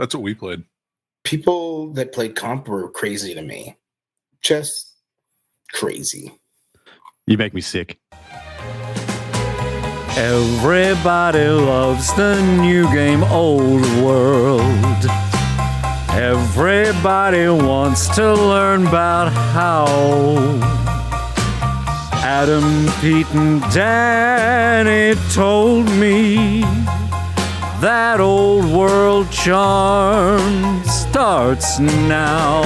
That's what we played. People that played comp were crazy to me. Just crazy. You make me sick. Everybody loves the new game, Old World. Everybody wants to learn about how Adam, Pete, and Danny told me that Old World charm starts now.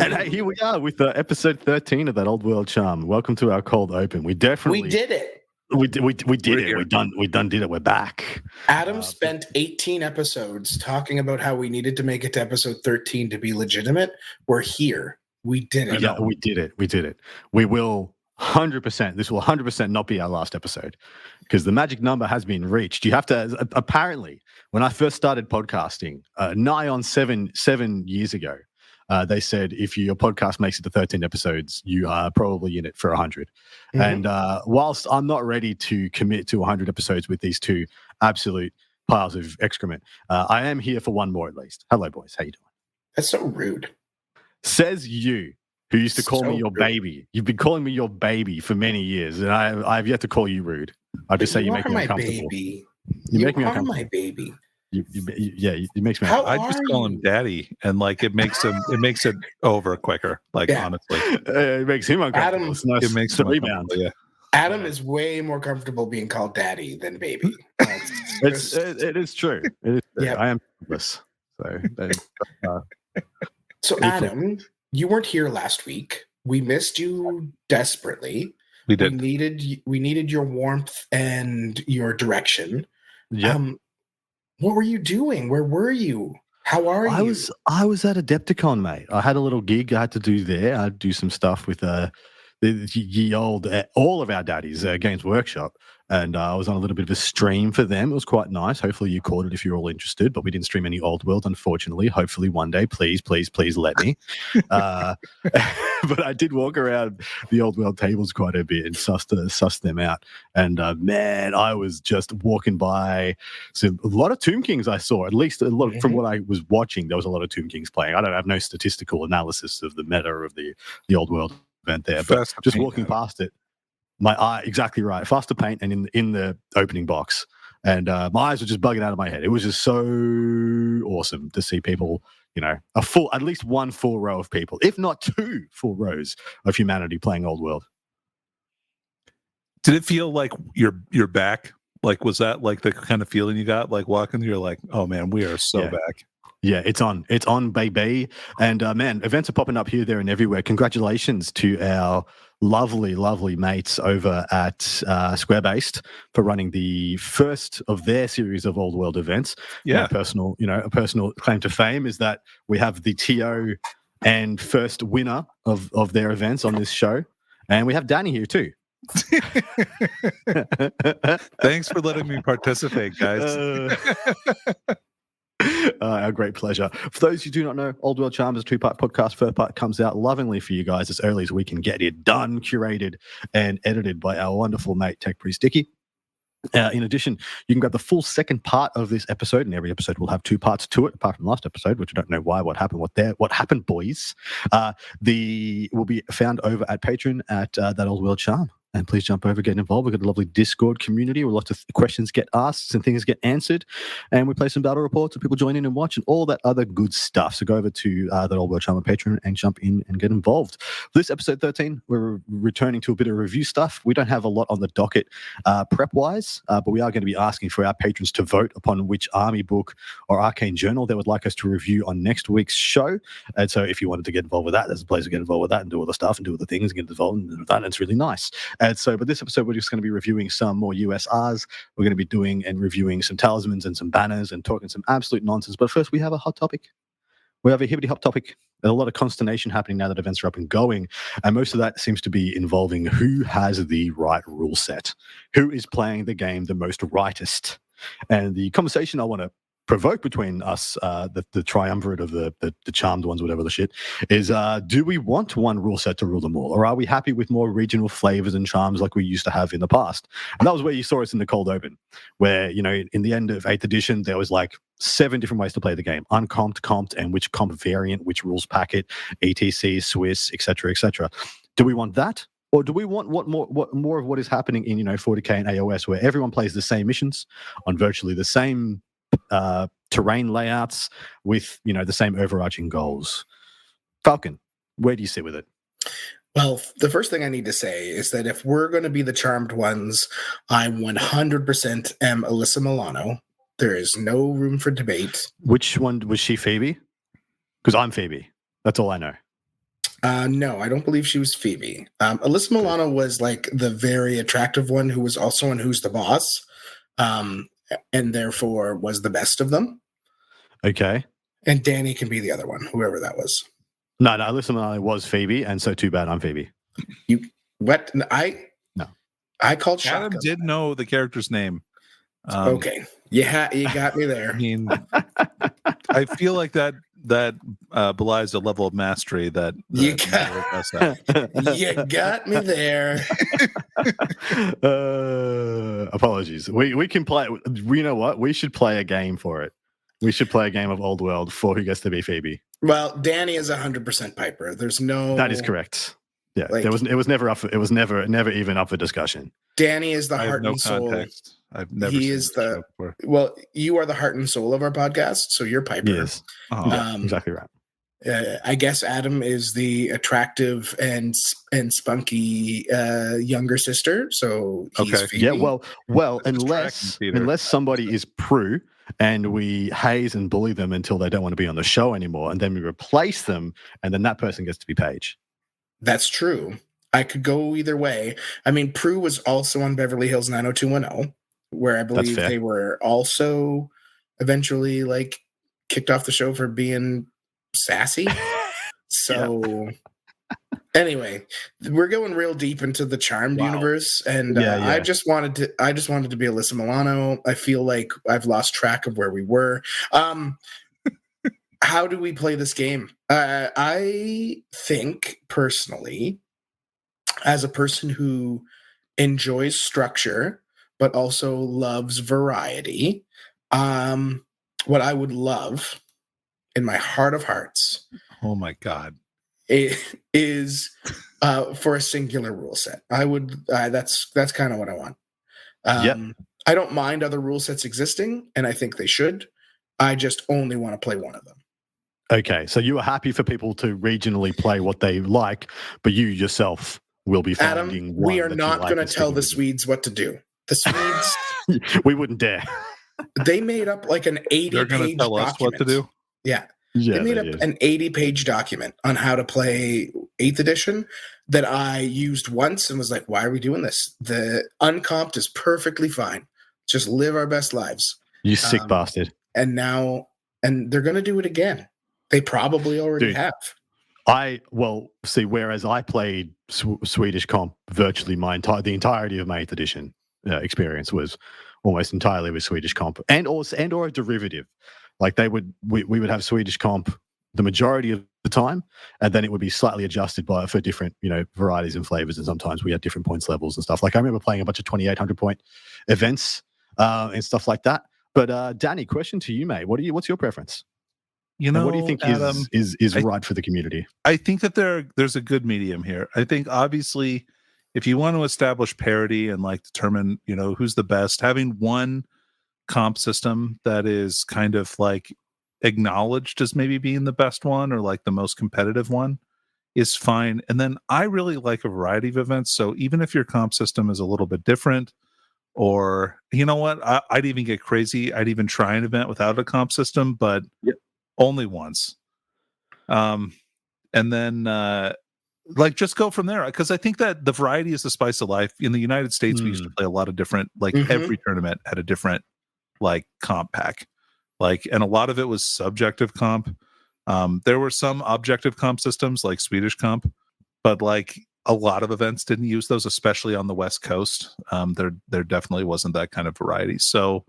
And hey, here we are with episode 13 of that Old World Charm. Welcome to our cold open. We did it. We did it. We did it. We're back. Adam spent 18 episodes talking about how we needed to make it to episode 13 to be legitimate. We're here. We did it. Yeah, we did it. We will 100%. This will 100% not be our last episode because the magic number has been reached. You have to. Apparently, when I first started podcasting, nigh on seven years ago, they said if your podcast makes it to 13 episodes, you are probably in it for 100. Mm-hmm. And whilst I'm not ready to commit to 100 episodes with these two absolute piles of excrement, I am here for one more at least. Hello, boys. How you doing? That's so rude. Says you, who used to call me your baby. You've been calling me your baby for many years, and I've yet to call you rude. I just say you make me uncomfortable. Baby. You make me are uncomfortable. My baby. It makes me. I just call him daddy, and like it makes it over quicker. Like honestly, it makes him uncomfortable. Adam, it makes him rebound. Yeah. Adam is way more comfortable being called daddy than baby. It is true. It is true. Yep. I am this. So Adam, you weren't here last week. We missed you desperately. We did. We needed your warmth and your direction. Yeah. What were you doing? Where were you? How are you? I was at Adepticon, mate. I had a little gig I had to do there. I had to do some stuff with the old all of our daddies Games Workshop, and I was on a little bit of a stream for them. It was quite nice. Hopefully you caught it if you're all interested, but we didn't stream any Old World, unfortunately. Hopefully one day, please let me. But I did walk around the Old World tables quite a bit and suss them out. And man, I was just walking by a lot of Tomb Kings I saw, at least a lot from what I was watching. There was a lot of Tomb Kings playing. I don't have no statistical analysis of the meta of the Old World event there, but just walking past it, my eye, exactly right, faster paint and in the opening box, and my eyes were just bugging out of my head. It was just so awesome to see people, at least one full row of people, if not two full rows of humanity playing Old World. Did it feel like you're back? Like, was that like the kind of feeling you got like walking? You're like, oh man, we are so back. Yeah, it's on, baby. And man, events are popping up here, there, and everywhere. Congratulations to our lovely, lovely mates over at Square-Based for running the first of their series of Old World events. Yeah, a personal claim to fame is that we have the TO and first winner of their events on this show, and we have Danny here too. Thanks for letting me participate, guys. Our great pleasure. For those who do not know, Old World Charm is a two-part podcast. First part comes out lovingly for you guys as early as we can get it done, curated, and edited by our wonderful mate, Tech Priest Dicky. In addition, you can grab the full second part of this episode, and every episode will have two parts to it, apart from last episode, which I don't know why, what happened, boys. Will be found over at Patreon at That Old World Charm. And please jump over, get involved. We've got a lovely Discord community where lots of questions get asked and things get answered. And we play some battle reports and people join in and watch and all that other good stuff. So go over to That Old World Charm on Patreon and jump in and get involved. For this episode 13, we're returning to a bit of review stuff. We don't have a lot on the docket prep-wise, but we are going to be asking for our patrons to vote upon which army book or arcane journal they would like us to review on next week's show. And so if you wanted to get involved with that, there's a place to get involved with that and do all the stuff and do all the things and get involved with that. And it's really nice. And so, but this episode, we're just going to be reviewing some more USRs. We're going to be doing and reviewing some talismans and some banners and talking some absolute nonsense. But first, we have a hot topic. We have a hibbity hot topic. There's a lot of consternation happening now that events are up and going. And most of that seems to be involving who has the right rule set, who is playing the game the most rightest. And the conversation I want to provoke between us, the triumvirate of the charmed ones, whatever the shit, is do we want one rule set to rule them all, or are we happy with more regional flavors and charms like we used to have in the past? And that was where you saw us in the cold open, where, you know, in the end of 8th edition, there was like 7 different ways to play the game: uncomped, comped, and which comp variant, which rules packet, etc, Swiss, etc, etc. Do we want that? Or do we want what more of what is happening in, you know, 40k and AOS, where everyone plays the same missions on virtually the same terrain layouts with, you know, the same overarching goals? Falcon, where do you sit with it? Well, the first thing I need to say is that if we're going to be the charmed ones, I 100% am Alyssa Milano. There is no room for debate. Which one was she? Phoebe? Because I'm Phoebe. That's all I know. No, I don't believe she was Phoebe. Alyssa Milano was like the very attractive one who was also in Who's the Boss, and therefore was the best of them. Okay. And Danny can be the other one, whoever that was. No, Alyssa Milano was Phoebe, and so too bad I'm Phoebe. You what? No. I called Adam Shaka. did know the character's name. Okay, you got me there. I mean, I feel like that belies a level of mastery that You neither of us have. You got me there. Apologies. We can play. You know what? We should play a game for it. We should play a game of Old World for who gets to be Phoebe. Well, Danny is 100% Piper. There's no. That is correct. Yeah, Like- it was never up. It was never even up for discussion. Danny is the I have heart no and soul. context. I've never He seen is this the- show before. Well, you are the heart and soul of our podcast, so you're Piper. Yes, Oh, yeah, exactly right. I guess Adam is the attractive and spunky younger sister. So he's Okay. Phoebe. Yeah, well, That's unless distracting, Peter. unless somebody is Prue and we haze and bully them until they don't want to be on the show anymore, and then we replace them, and then that person gets to be Paige. That's true. I could go either way. I mean, Prue was also on Beverly Hills 90210, where I believe fair. they were also eventually like kicked off the show for being sassy. So anyway, we're going real deep into the Charmed Wow. universe, and Yeah, yeah. I just wanted to be Alyssa Milano. I feel like I've lost track of where we were. How do we play this game? I think personally, as a person who enjoys structure but also loves variety, what I would love in my heart of hearts oh my God. is for a singular rule set. I would that's kind of what I want. Yep. I don't mind other rule sets existing, and I think they should. I just only want to play one of them. Okay, so you are happy for people to regionally play what they like, but you yourself will be Adam, finding one we are that you not like going to and tell the sticking Swedes what to do. The Swedes, with it. We wouldn't dare. they made up like an 80-page They're going to tell us what to do. Yeah. Yeah, They made they up do. an 80-page document on how to play 8th edition that I used once and was like, why are we doing this? The uncomped is perfectly fine. Just live our best lives. You sick bastard. And they're going to do it again. They probably already Dude. have. Whereas I played Swedish comp virtually the entirety of my 8th edition experience was almost entirely with Swedish comp and or a derivative. Like we would have Swedish comp the majority of the time, and then it would be slightly adjusted for different, varieties and flavors, and sometimes we had different points levels and stuff. Like I remember playing a bunch of 2,800 point events and stuff like that. But Danny, question to you, mate. What's your preference? You know, What do you think Adam, is right for the community? I think that there's a good medium here. I think obviously if you want to establish parity and determine, who's the best, having one comp system that is kind of acknowledged as maybe being the best one or the most competitive one is fine. And then I really like a variety of events. So even if your comp system is a little bit different, or you know what, I'd even get crazy. I'd even try an event without a comp system, but only once. And then just go from there, because I think that the variety is the spice of life. In the United States, we used to play a lot of different, every tournament had a different comp pack, and a lot of it was subjective comp. There were some objective comp systems like Swedish comp, but a lot of events didn't use those, especially on the West Coast. There definitely wasn't that kind of variety. So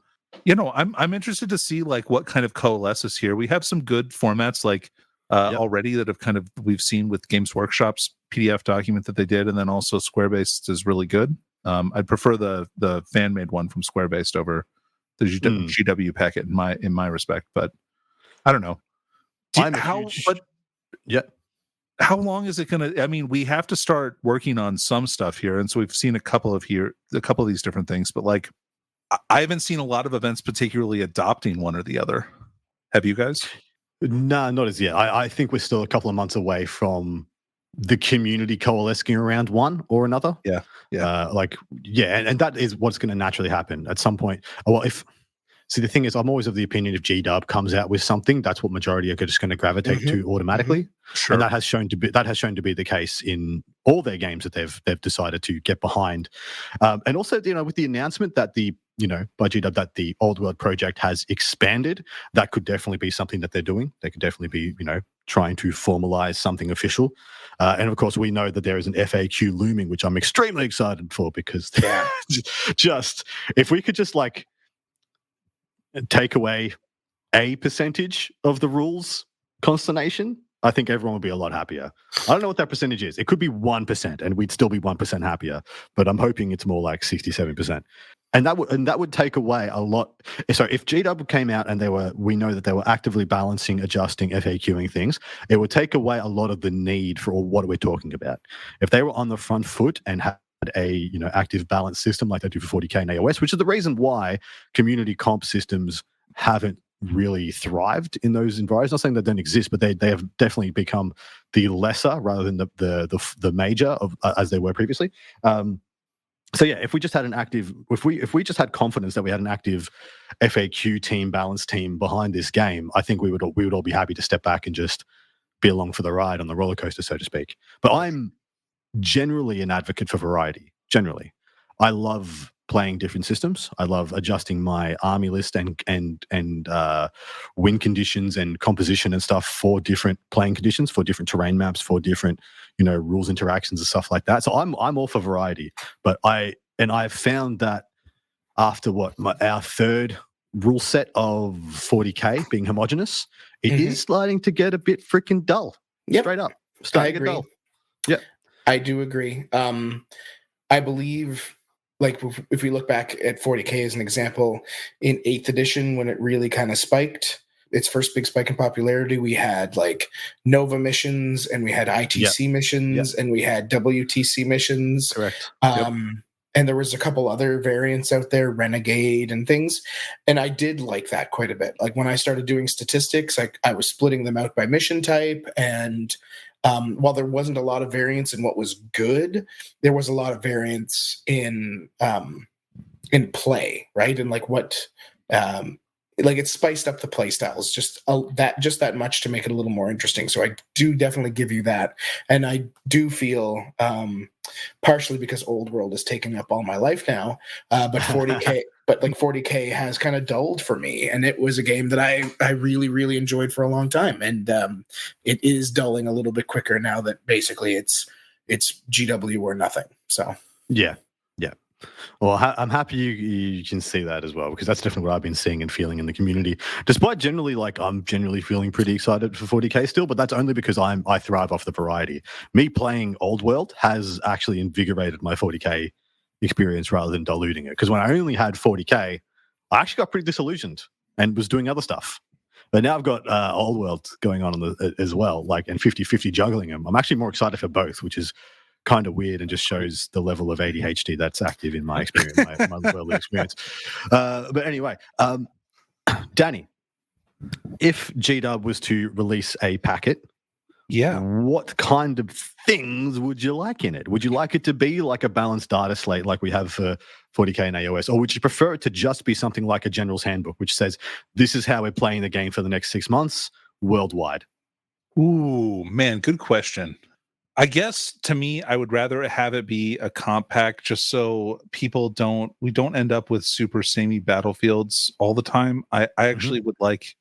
I'm interested to see like what kind of coalesces here. We have some good formats like already that have kind of we've seen with Games Workshop's PDF document that they did, and then also Squarebase is really good. I'd prefer the fan made one from Squarebase over the GW packet in my respect, but I don't know. How long is it going to? I mean, we have to start working on some stuff here, and so we've seen a couple of these different things, but like I haven't seen a lot of events particularly adopting one or the other. Have you guys? No, not as yet. I think we're still a couple of months away from the community coalescing around one or another. Yeah. And that is what's going to naturally happen at some point. Well, the thing is, I'm always of the opinion if GW comes out with something, that's what majority are just going to gravitate to automatically. Mm-hmm. Sure. And that has shown to be the case in all their games that they've decided to get behind. And also, with the announcement that by GW that the Old World project has expanded, that could definitely be something that they're doing. They could definitely be, trying to formalize something official. And of course, we know that there is an FAQ looming, which I'm extremely excited for because just if we could just like take away a percentage of the rules consternation, I think everyone would be a lot happier. I don't know what that percentage is. It could be 1%, and we'd still be 1% happier. But I'm hoping it's more like 67%. And that would take away a lot. So if GW came out and we know that they were actively balancing, adjusting, FAQing things, it would take away a lot of the need for what we're talking about. If they were on the front foot and had a active balance system like they do for 40K and AOS, which is the reason why community comp systems haven't really thrived in those environments. Not saying they don't exist, but they have definitely become the lesser rather than the major of as they were previously. So yeah, if we just had if we just had confidence that we had an active FAQ team, balance team behind this game, I think we would all be happy to step back and just be along for the ride on the roller coaster, so to speak. But I'm generally an advocate for variety. Generally, I love playing different systems. I love adjusting my army list and win conditions and composition and stuff for different playing conditions, for different terrain maps, for different rules interactions and stuff like that. So I'm all for variety. But I've found that after our third rule set of 40K being homogenous, it is starting to get a bit freaking dull. Yep. Straight up, starting to get dull. Yeah, I do agree. I believe, like, if we look back at 40K as an example, in 8th edition, when it really kind of spiked, its first big spike in popularity, we had like Nova missions, and we had ITC missions, and we had WTC missions. Correct. And there was a couple other variants out there, Renegade and things. And I did like that quite a bit. Like when I started doing statistics, I was splitting them out by mission type. And while there wasn't a lot of variance in what was good, there was a lot of variance in play, right? And like what, like it spiced up the play styles just that much to make it a little more interesting. So I do definitely give you that. And I do feel, partially because Old World is taking up all my life now, but 40K, but like 40K has kind of dulled for me. And it was a game that I really, really enjoyed for a long time. And it is dulling a little bit quicker now that basically it's GW or nothing. So yeah. Well, I'm happy you can see that as well, because that's definitely what I've been seeing and feeling in the community. Despite I'm generally feeling pretty excited for 40K still, but that's only because I thrive off the variety. Me playing Old World has actually invigorated my 40K experience rather than diluting it. Because when I only had 40K, I actually got pretty disillusioned and was doing other stuff. But now I've got Old World going on as well, like, and 50-50 juggling them. I'm actually more excited for both, which is kind of weird and just shows the level of ADHD that's active in my experience, my world experience. But anyway, Danny, if GW was to release a packet, what kind of things would you like in it? Would you like it to be like a balanced data slate like we have for 40K and AOS, or would you prefer it to just be something like a general's handbook, which says this is how we're playing the game for the next 6 months worldwide? Ooh, man, good question. I guess to me, I would rather have it be a compact, just so we don't end up with super samey battlefields all the time. I actually would like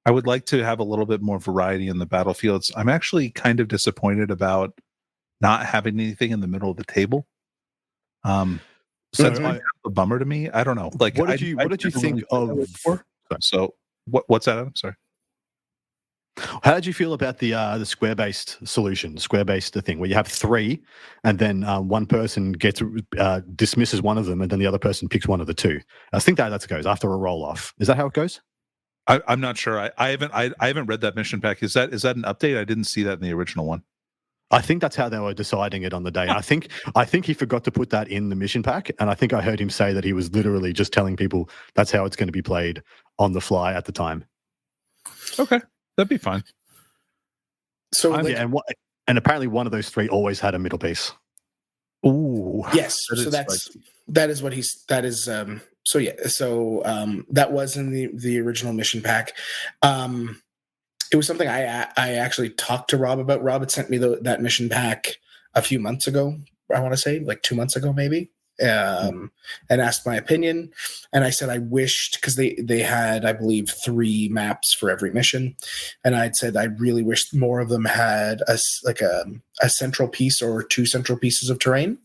to have a little bit more variety in the battlefields. I'm actually kind of disappointed about not having anything in the middle of the table. So That's a bummer to me. I don't know. Like, what did you think of? So what's that? I'm sorry. How did you feel about the square-based solution, square-based thing, where you have three, and then one person gets dismisses one of them, and then the other person picks one of the two? I think that goes after a roll-off. Is that how it goes? I'm not sure. I haven't read that mission pack. Is that an update? I didn't see that in the original one. I think that's how they were deciding it on the day. And I think he forgot to put that in the mission pack, and I think I heard him say that he was literally just telling people that's how it's going to be played on the fly at the time. Okay. That'd be fine. So, and apparently one of those three always had a middle piece. Ooh, yes. So that was in the original mission pack. It was something I actually talked to Rob about. Rob had sent me that mission pack a few months ago. I want to say like 2 months ago, maybe. And asked my opinion, and I said I wished, because they had, I believe, 3 maps for every mission, and I'd said I really wished more of them had a central piece or 2 central pieces of terrain.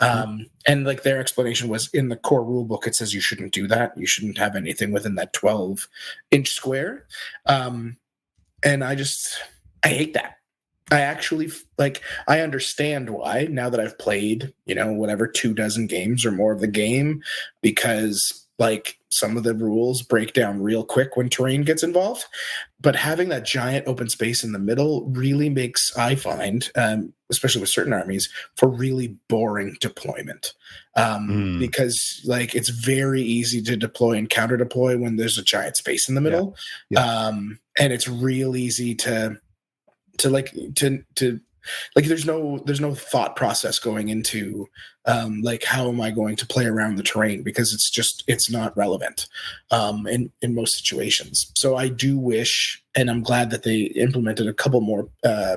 And like their explanation was, in the core rulebook it says you shouldn't do that. You shouldn't have anything within that 12-inch square. And I hate that. I actually I understand why, now that I've played, 24 games or more of the game, because like some of the rules break down real quick when terrain gets involved. But having that giant open space in the middle really makes, I find, especially with certain armies, for really boring deployment. Because like it's very easy to deploy and counter deploy when there's a giant space in the middle. Yeah. And it's real easy to there's no thought process going into how am I going to play around the terrain, because it's not relevant in most situations. So I do wish, and I'm glad that they implemented a couple more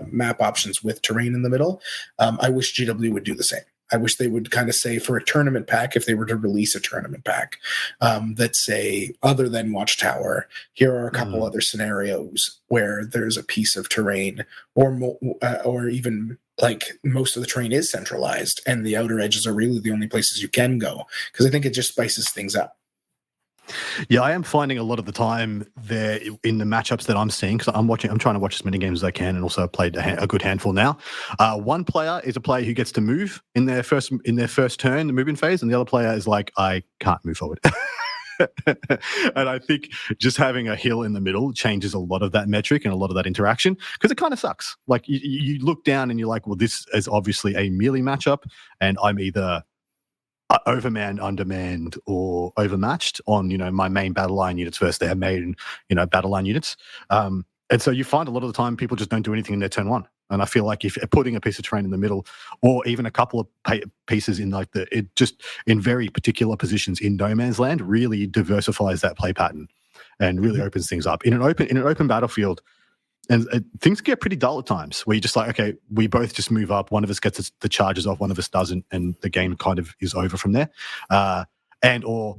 map options with terrain in the middle. I wish GW would do the same. I wish they would kind of say, for a tournament pack, if they were to release a tournament pack, that say, other than Watchtower, here are a couple other scenarios where there's a piece of terrain, or even like most of the terrain is centralized and the outer edges are really the only places you can go, because I think it just spices things up. Yeah, I am finding a lot of the time there in the matchups that I'm seeing, because I'm trying to watch as many games as I can, and also played a good handful now. One player is a player who gets to move in their first turn, the moving phase, and the other player is like, I can't move forward. And I think just having a hill in the middle changes a lot of that metric and a lot of that interaction, because it kind of sucks. Like you look down and you're like, well, this is obviously a melee matchup, and I'm either overmanned, undermanned, or overmatched on my main battle line units versus their main battle line units. And so you find a lot of the time people just don't do anything in their turn one. And I feel like if putting a piece of terrain in the middle, or even a couple of pieces in in very particular positions in no man's land, really diversifies that play pattern and really opens things up in an open battlefield. And things get pretty dull at times, where you're just like, okay, we both just move up. One of us gets the charges off, one of us doesn't, and the game kind of is over from there. Or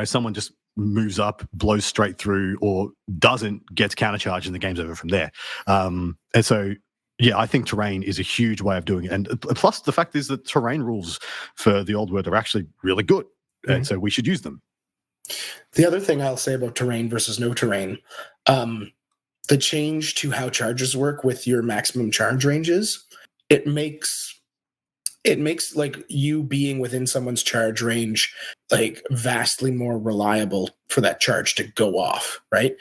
someone just moves up, blows straight through, or doesn't, gets countercharged, and the game's over from there. And so, yeah, I think terrain is a huge way of doing it. And plus, the fact is that terrain rules for the old world are actually really good, and so we should use them. The other thing I'll say about terrain versus no terrain, the change to how charges work with your maximum charge ranges, it makes like you being within someone's charge range like vastly more reliable for that charge to go off, right?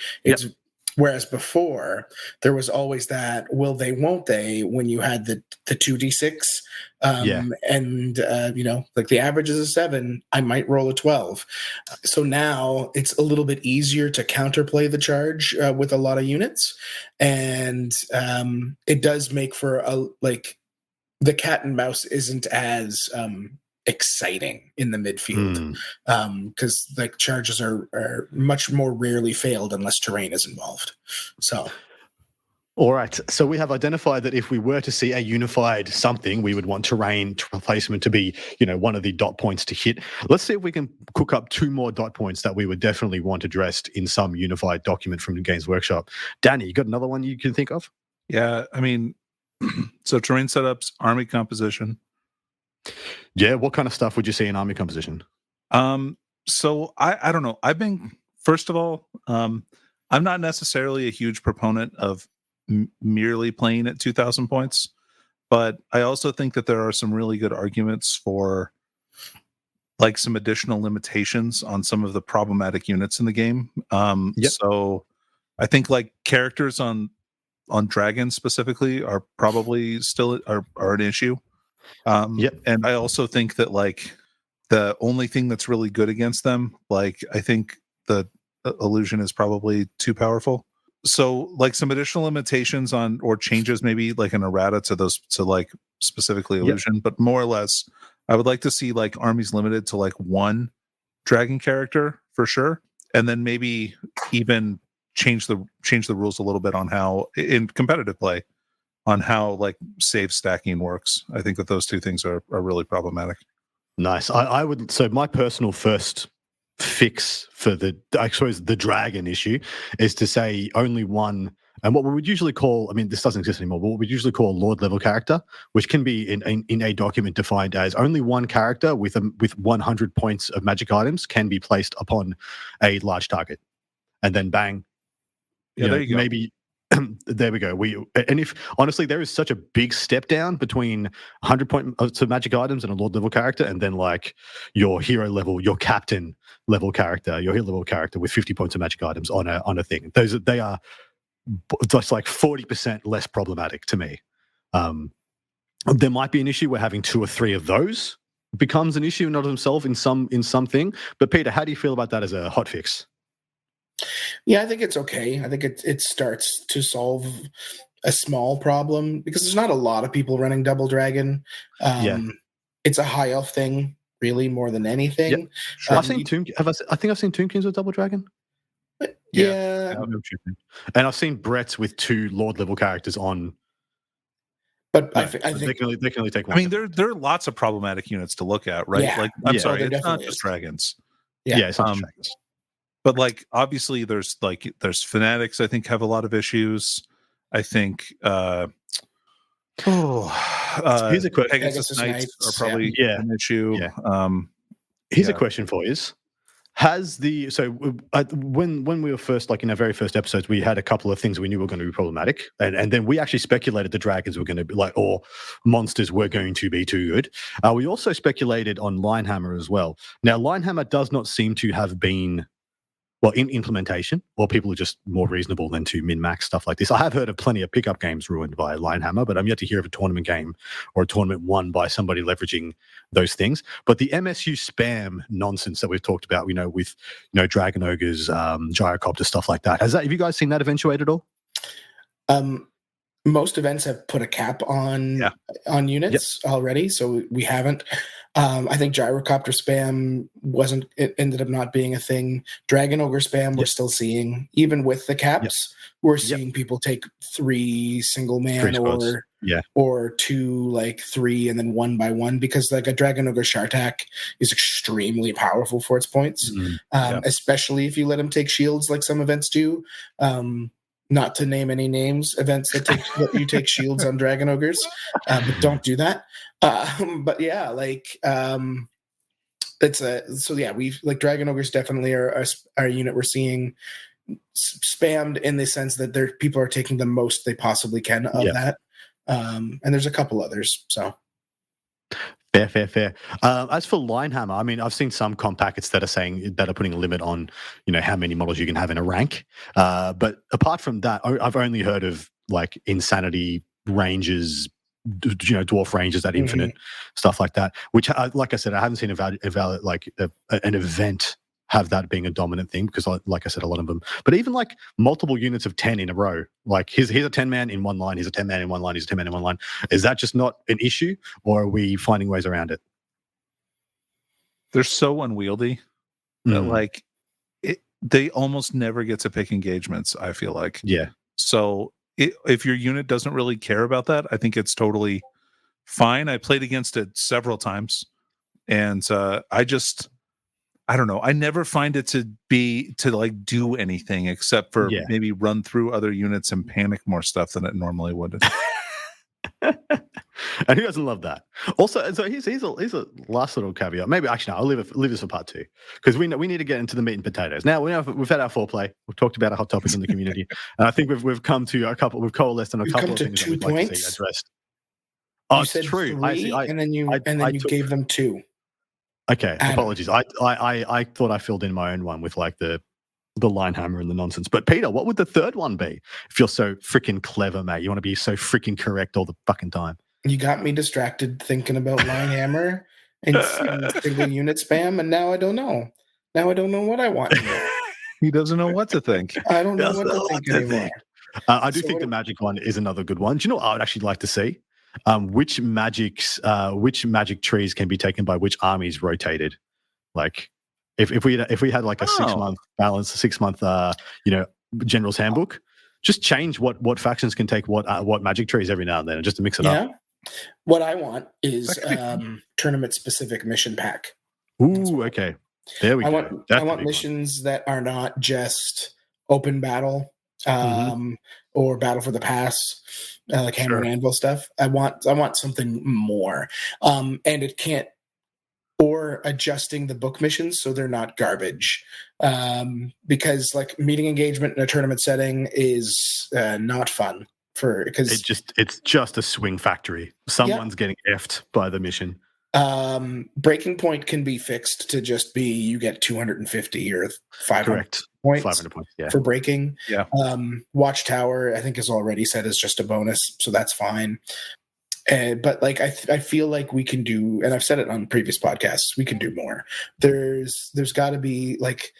Whereas before there was always that will they, won't they, when you had the 2d6 and like the average is a 7, I might roll a 12. So now it's a little bit easier to counterplay the charge with a lot of units, and it does make for the cat and mouse isn't as exciting in the midfield, because like charges are much more rarely failed unless terrain is involved. So all right, so we have identified that if we were to see a unified something, we would want terrain replacement to be one of the dot points to hit. Let's see if we can cook up 2 more dot points that we would definitely want addressed in some unified document from the Games Workshop. Danny, you got another one you can think of? Yeah, I mean, so terrain setups, army composition. Yeah, what kind of stuff would you see in army composition? So I don't know. I've been, first of all, I'm not necessarily a huge proponent of merely playing at 2,000 points, but I also think that there are some really good arguments for like some additional limitations on some of the problematic units in the game. Yep. So I think like characters on dragons specifically are probably still are an issue. Yep. And I also think that like the only thing that's really good against them, like I think the illusion is probably too powerful. So like some additional limitations on or changes maybe like an errata to those to like specifically illusion, but more or less I would like to see like armies limited to like one dragon character for sure, and then maybe even change the rules a little bit on how in competitive play on how like save stacking works. I think that those two things are really problematic. Nice. I would. So my personal first fix for I suppose the dragon issue is to say only one, and what we would usually call, I mean, this doesn't exist anymore, but what we usually call a lord level character, which can be in a document defined as only one character with 100 points of magic items can be placed upon a large target, and then bang. Yeah, there you go. Maybe there we go. And if honestly, there is such a big step down between 100 points of magic items and a lord level character, and then like your hero level, your captain level character, your hero level character with 50 points of magic items on a thing. They are just like 40% less problematic to me. There might be an issue where having 2 or 3 of those becomes an issue in and of themselves in something. But Peter, how do you feel about that as a hot fix? Yeah, I think it's okay. I think it starts to solve a small problem because there's not a lot of people running Double Dragon. It's a high elf thing, really, more than anything. Yep. Sure. I've seen I think I've seen Tomb Kings with Double Dragon. Yeah. And I've seen Brett's with 2 lord level characters on. But no, I think they can only take one. I mean, there are lots of problematic units to look at, right? Yeah. Like, I'm sorry, there it's not definitely just is. dragons. Yeah, it's not just dragons. But like obviously there's fanatics I think have a lot of issues. I think here's a question. Pegasus Knights are probably an issue. Yeah. Here's a question for you. When we were first, like in our very first episodes, we had a couple of things we knew were going to be problematic, and then we actually speculated the dragons were going to be like, or monsters were going to be too good. We also speculated on Linehammer as well. Now, Linehammer does not seem to have been, well, in implementation, or people are just more reasonable than to min-max stuff like this. I have heard of plenty of pickup games ruined by Linehammer, but I'm yet to hear of a tournament game or a tournament won by somebody leveraging those things. But the MSU spam nonsense that we've talked about, with Dragon Ogres, Gyrocopter, stuff like that. Have you guys seen that eventuate at all? Most events have put a cap on units already, so we haven't. I think Gyrocopter spam it ended up not being a thing. Dragon Ogre spam we're still seeing. Even with the caps, we're seeing people take 3 single man or 2 like 3 and then 1 by 1, because like a Dragon Ogre Shartak is extremely powerful for its points. Especially if you let him take shields like some events do. Not to name any names, events that you take shields on Dragon Ogres, but don't do that. But yeah, like we've like Dragon Ogres definitely are a unit we're seeing spammed in the sense that people are taking the most they possibly can of that, and there's a couple others. So. Fair. As for Linehammer, I mean, I've seen some comp packets that are putting a limit on, how many models you can have in a rank. But apart from that, I've only heard of like Insanity ranges, dwarf ranges at Infinite, stuff like that. Which, like I said, I haven't seen an event have that being a dominant thing, because like I said, a lot of them, but even like multiple units of 10 in a row, like here's a 10-man in one line, here's a 10-man in one line, here's a 10-man in one line. Is that just not an issue, or are we finding ways around it? They're so unwieldy that like they almost never get to pick engagements, I feel like. Yeah. So if your unit doesn't really care about that, I think it's totally fine. I played against it several times, and I don't know. I never find it to like do anything except for maybe run through other units and panic more stuff than it normally would. And who doesn't love that? Also, and so here's a last little caveat. Maybe actually, no, I'll leave this for part 2 because we need to get into the meat and potatoes. Now we've had our foreplay. We've talked about a hot topic in the community, and I think we've come to a couple. We've coalesced on a couple of things that we'd like to see addressed. Oh, You it's said true. 3, and then you gave them 2. Okay, Adam. apologies. I thought I filled in my own one with like the line hammer and the nonsense. But Peter, what would the third one be? If you're so freaking clever, mate, you want to be so freaking correct all the fucking time. You got me distracted thinking about line hammer and single unit spam, and now I don't know. Now I don't know what I want anymore. He doesn't know what to think. I don't know what to think anymore. I do think the magic one is another good one. Do you know what I would actually like to see? Which magic trees can be taken by which armies rotated? Like, if we had like a 6-month balance, 6-month general's handbook, just change what factions can take what magic trees every now and then, just to mix it up. What I want is tournament specific mission pack. Ooh, okay. There we go. I want missions that are not just open battle or battle for the pass, like hammer and anvil stuff. I want something more, and it can't. Or adjusting the book missions so they're not garbage, because like meeting engagement in a tournament setting is not fun because it's just a swing factory. Someone's getting effed by the mission. Breaking point can be fixed to just be you get 250 or 500 points. 500 points, for breaking. Yeah. Watchtower, I think, is already set as just a bonus, so that's fine. But like I feel like we can do, and I've said it on previous podcasts, we can do more. There's got to be, like,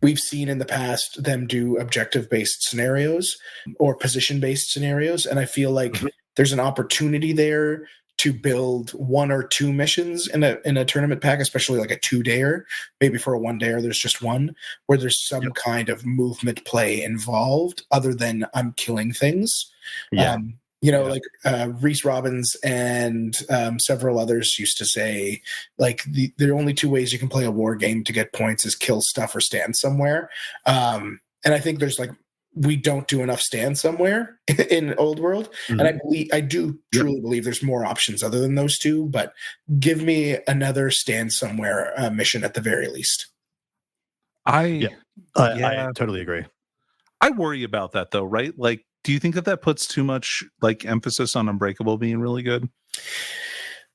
we've seen in the past them do objective-based scenarios or position-based scenarios, and I feel like there's an opportunity there to build 1 or 2 missions in a tournament pack, especially like a 2-dayer. Maybe for a 1-dayer, there's just one where there's some kind of movement play involved, other than I'm killing things. Yeah. Like Reese Robbins and several others used to say, like, there are only 2 ways you can play a war game to get points is kill stuff or stand somewhere. And I think there's we don't do enough stand somewhere in Old World. And I do truly believe there's more options other than those 2, but give me another stand somewhere mission at the very least. I totally agree. I worry about that though, right? Like, do you think that puts too much like emphasis on Unbreakable being really good?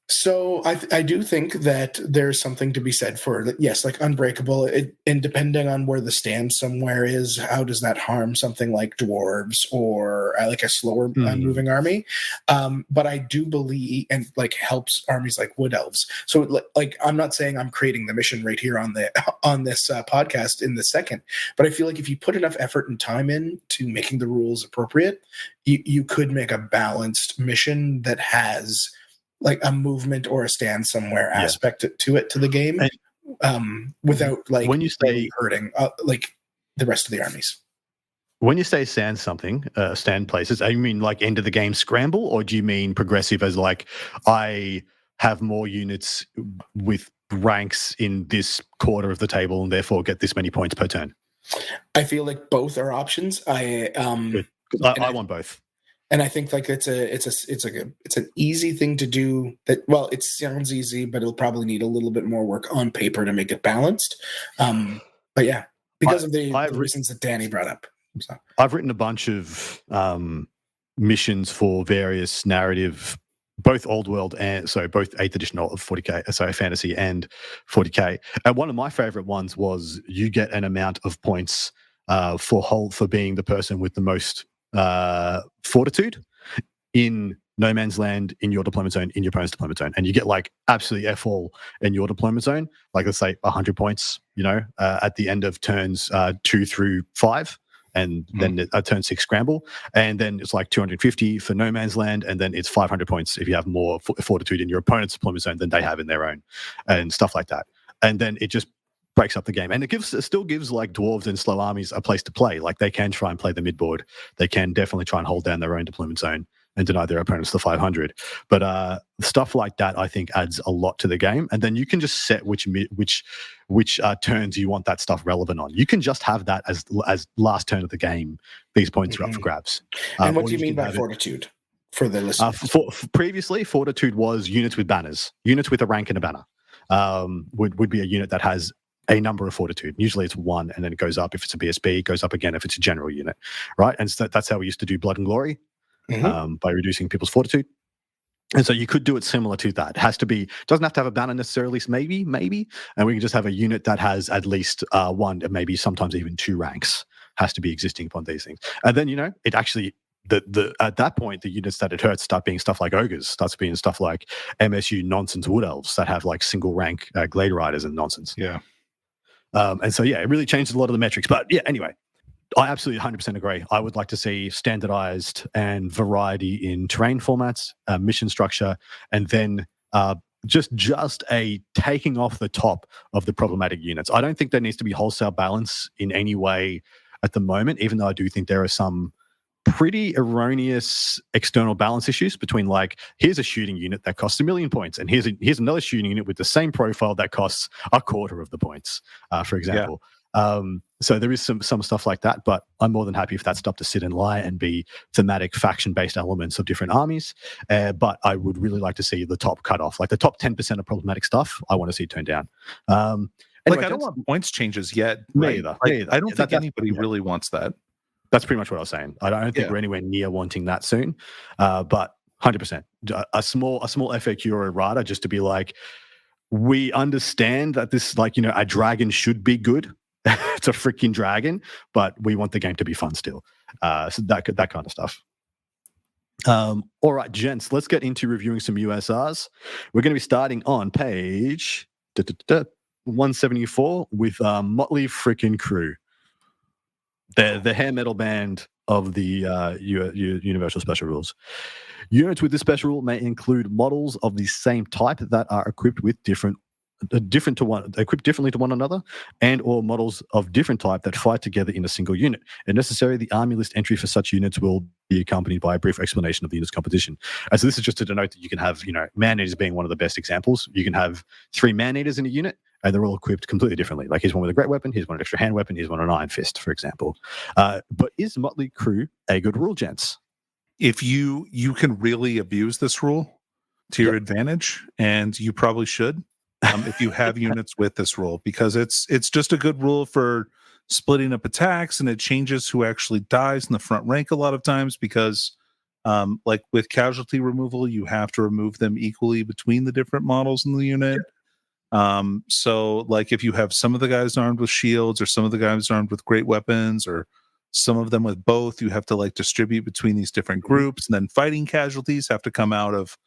So I do think that there's something to be said for that. Yes, like Unbreakable, and depending on where the stand somewhere is, how does that harm something like dwarves or like a slower moving army? But I do believe, and like helps armies like wood elves. So like I'm not saying I'm creating the mission right here on this podcast in the second, but I feel like if you put enough effort and time in to making the rules appropriate, you could make a balanced mission that has like a movement or a stand somewhere aspect to the game, without like when you say hurting like the rest of the armies. When you say stand places, I mean like end of the game scramble, or do you mean progressive as like I have more units with ranks in this quarter of the table and therefore get this many points per turn? I feel like both are options. I want both. And I think like it's an easy thing to do. That it sounds easy, but it'll probably need a little bit more work on paper to make it balanced. But yeah, because of the reasons that Danny brought up. So. I've written a bunch of missions for various narrative, both old world and both 8th edition of 40k, fantasy and 40k. And one of my favorite ones was you get an amount of points for being the person with the most fortitude in no man's land, in your deployment zone, in your opponent's deployment zone, and you get like absolutely F all in your deployment zone, like let's say 100 points, at the end of turns 2 through 5, and then a turn 6 scramble, and then it's like 250 for no man's land, and then it's 500 points if you have more fortitude in your opponent's deployment zone than they have in their own, and stuff like that. And then it just breaks up the game, and it still gives like dwarves and slow armies a place to play. Like they can try and play the midboard, they can definitely try and hold down their own deployment zone and deny their opponents the 500. But stuff like that, I think, adds a lot to the game. And then you can just set which turns you want that stuff relevant on. You can just have that as last turn of the game. These points are up for grabs. And what do you mean by fortitude? for the listeners. Previously, Fortitude was units with banners. Units with a rank and a banner would be a unit that has a number of Fortitude. Usually it's 1, and then it goes up if it's a BSB, it goes up again if it's a general unit, right? And so that's how we used to do Blood and Glory, by reducing people's Fortitude. And so you could do it similar to that. It has to be, doesn't have to have a banner necessarily, maybe, and we can just have a unit that has at least 1 and maybe sometimes even 2 ranks has to be existing upon these things. And then, it actually, at that point, the units that it hurts start being stuff like ogres, starts being stuff like MSU nonsense wood elves that have like single rank glade riders and nonsense. Yeah. And so, it really changes a lot of the metrics. But anyway, I absolutely 100% agree. I would like to see standardized and variety in terrain formats, mission structure, and then just a taking off the top of the problematic units. I don't think there needs to be wholesale balance in any way at the moment, even though I do think there are some pretty erroneous external balance issues between, like, here's a shooting unit that costs 1 million points, and here's another shooting unit with the same profile that costs a quarter of the points, for example. So there is some stuff like that, but I'm more than happy for that stuff to sit and lie and be thematic faction-based elements of different armies. But I would really like to see the top cut off, like the top 10% of problematic stuff. I want to see turned down. Anyway, I don't want points changes yet. Me either. I don't think anybody really wants that. That's pretty much what I was saying. I don't think we're anywhere near wanting that soon, but 100%. A small FAQ or a rider just to be like, we understand that this, like, a dragon should be good. It's a freaking dragon, but we want the game to be fun still. So that kind of stuff. All right, gents, let's get into reviewing some USRs. We're going to be starting on page 174 with Motley Freaking Crew. The hair metal band of the Universal Special Rules. Units with this special rule may include models of the same type that are equipped with equipped differently to one another, and or models of different type that fight together in a single unit. If necessary, the army list entry for such units will be accompanied by a brief explanation of the unit's composition. And so this is just to denote that you can have, man-eaters being one of the best examples. You can have 3 man-eaters in a unit, and they're all equipped completely differently. Like, here's one with a great weapon, here's one with an extra hand weapon, here's one with an iron fist, for example. But is Motley Crew a good rule, gents? If you can really abuse this rule to your advantage, and you probably should, if you have units with this rule, because it's just a good rule for splitting up attacks, and it changes who actually dies in the front rank a lot of times, because like with casualty removal, you have to remove them equally between the different models in the unit. So like if you have some of the guys armed with shields, or some of the guys armed with great weapons, or some of them with both, you have to like distribute between these different groups, and then fighting casualties have to come out of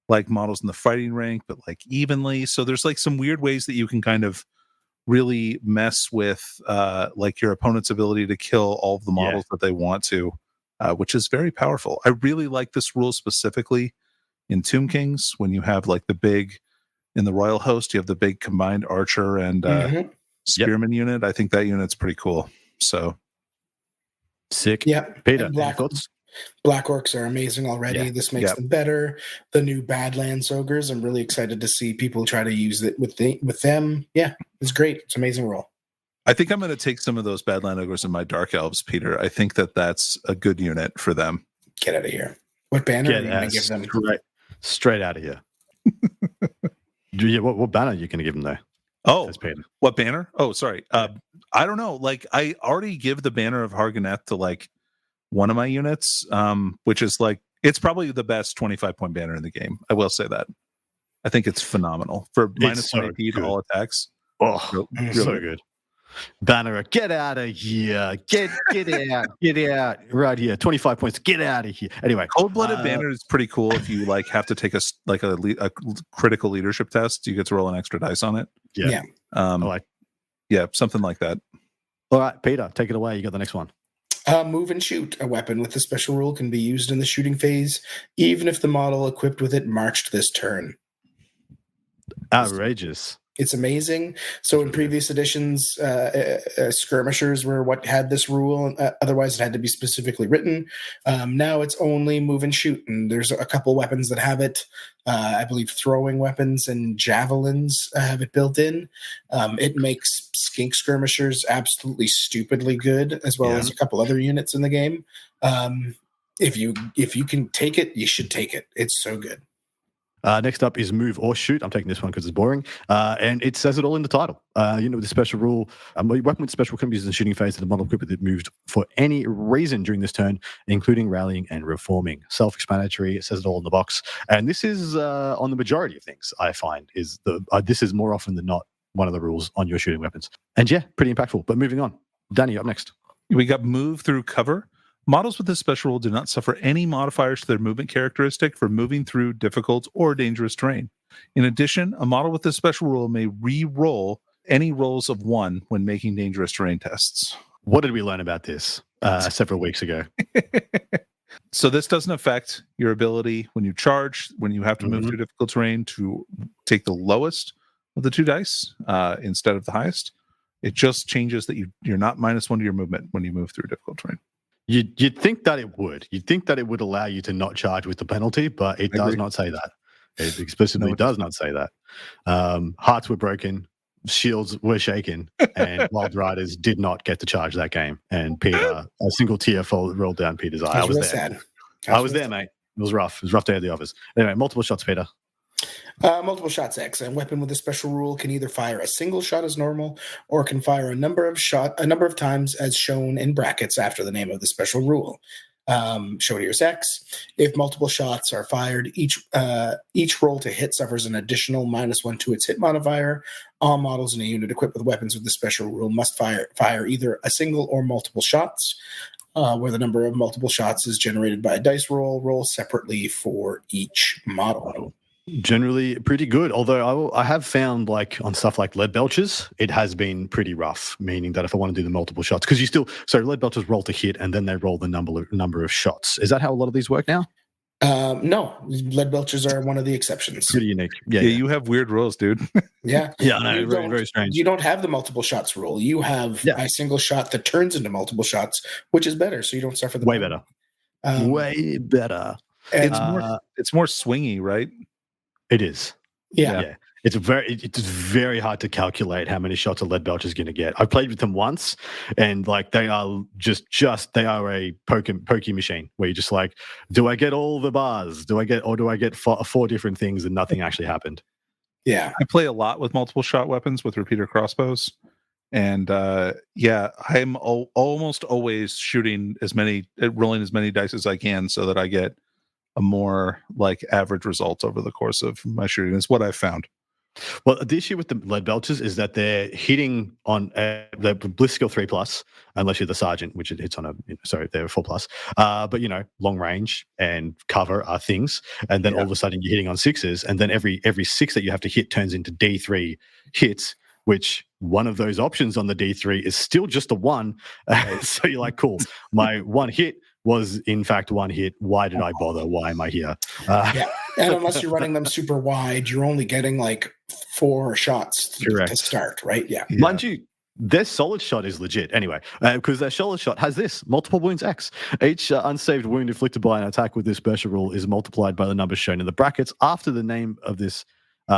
like models in the fighting rank, but like evenly. So there's like some weird ways that you can kind of really mess with like your opponent's ability to kill all of the models that they want to, which is very powerful. I really like this rule specifically in Tomb Kings, when you have like the big, in the Royal Host, you have the big combined archer and spearman unit. I think that unit's pretty cool. So sick. Yeah. Peter, thoughts? Black Orcs are amazing already. This makes them better. The new Badlands Ogres, I'm really excited to see people try to use it with them. Yeah, it's great. It's an amazing role. I think I'm going to take some of those Badland Ogres in my Dark Elves, Peter. I think that's a good unit for them. Get out of here. What banner are you going to give them? Straight out of here. What banner are you going to give them, though? Oh, what banner? Oh, sorry. I don't know. Like, I already give the banner of Hargoneth to like one of my units, which is like, it's probably the best 25-point banner in the game. I will say that. I think it's phenomenal for -1 AP to all attacks. Oh, really so good. Banner, get out of here. Get out. Right here. 25 points. Get out of here. Anyway. Cold-blooded banner is pretty cool if you like have to take a critical leadership test. You get to roll an extra dice on it. Yeah. Something like that. All right, Peter, take it away. You got the next one. Move and shoot. A weapon with the special rule can be used in the shooting phase, even if the model equipped with it marched this turn. Outrageous. It's amazing. So in previous editions, skirmishers were what had this rule. Otherwise, it had to be specifically written. Now it's only move and shoot. And there's a couple weapons that have it. I believe throwing weapons and javelins have it built in. It makes skink skirmishers absolutely stupidly good, as well as a couple other units in the game. if you can take it, you should take it. It's so good. Next up is move or shoot. I'm taking this one because it's boring. And it says it all in the title. With the special rule, a weapon with special can be used in the shooting phase of the model equipped that moved for any reason during this turn, including rallying and reforming. Self-explanatory. It says it all in the box. And this is on the majority of things, I find, is this is more often than not one of the rules on your shooting weapons. And yeah, pretty impactful. But moving on. Danny, up next. We got move through cover. Models with this special rule do not suffer any modifiers to their movement characteristic for moving through difficult or dangerous terrain. In addition, a model with this special rule may re-roll any rolls of 1 when making dangerous terrain tests. What did we learn about this several weeks ago? So this doesn't affect your ability when you charge, when you have to move through difficult terrain, to take the lowest of the 2 dice instead of the highest. It just changes that you're not -1 to your movement when you move through difficult terrain. You'd think that it would. You'd think that it would allow you to not charge with the penalty, but it does not say that. It explicitly does not say that. Hearts were broken, shields were shaken, and Wild Riders did not get to charge that game. And Peter, a single tear rolled down Peter's eye. I was there. Sad. I was there, mate. It was rough. It was a rough day at the office. Anyway, multiple shots, Peter. Multiple shots X. A weapon with a special rule can either fire a single shot as normal or can fire a number of times as shown in brackets after the name of the special rule. Show here's X. If multiple shots are fired, each roll to hit suffers an additional -1 to its hit modifier. All models in a unit equipped with weapons with the special rule must fire either a single or multiple shots. Where the number of multiple shots is generated by a dice roll separately for each model. Generally pretty good, although I have found, like, on stuff like lead belches, it has been pretty rough, meaning that if I want to do the multiple shots, because lead belches roll to hit and then they roll the number of shots. Is that how a lot of these work now? No, lead belches are one of the exceptions. Pretty unique. Yeah, you have weird rules, dude. Yeah. Yeah, I know, very, very strange. You don't have the multiple shots rule. You have a single shot that turns into multiple shots, which is better, so you don't suffer the way better. Way better. It's more swingy, right? It is. Yeah. It's very hard to calculate how many shots a lead belch is going to get. I played with them once, and like they are they are a pokey machine where you're just like, do I get all the bars? Do I get four different things, and nothing actually happened? Yeah, I play a lot with multiple shot weapons with repeater crossbows, and I'm almost always rolling as many dice as I can so that I get a more like average result over the course of my shooting. Is what I've found. Well, the issue with the lead belches is that they're hitting on the bliss skill 3+, unless you're the sergeant, which it hits on they're 4+. But long range and cover are things, and then all of a sudden you're hitting on 6s, and then every 6 that you have to hit turns into D3 hits, which one of those options on the D3 is still just a 1. So you're like, cool, my one hit was in fact one hit. Why did I bother? Why am I here? And unless you're running them super wide, you're only getting like 4 shots to start, right? Yeah. Mind you, their solid shot is legit anyway, because their solid shot has this multiple wounds X. Each unsaved wound inflicted by an attack with this special rule is multiplied by the numbers shown in the brackets after the name of this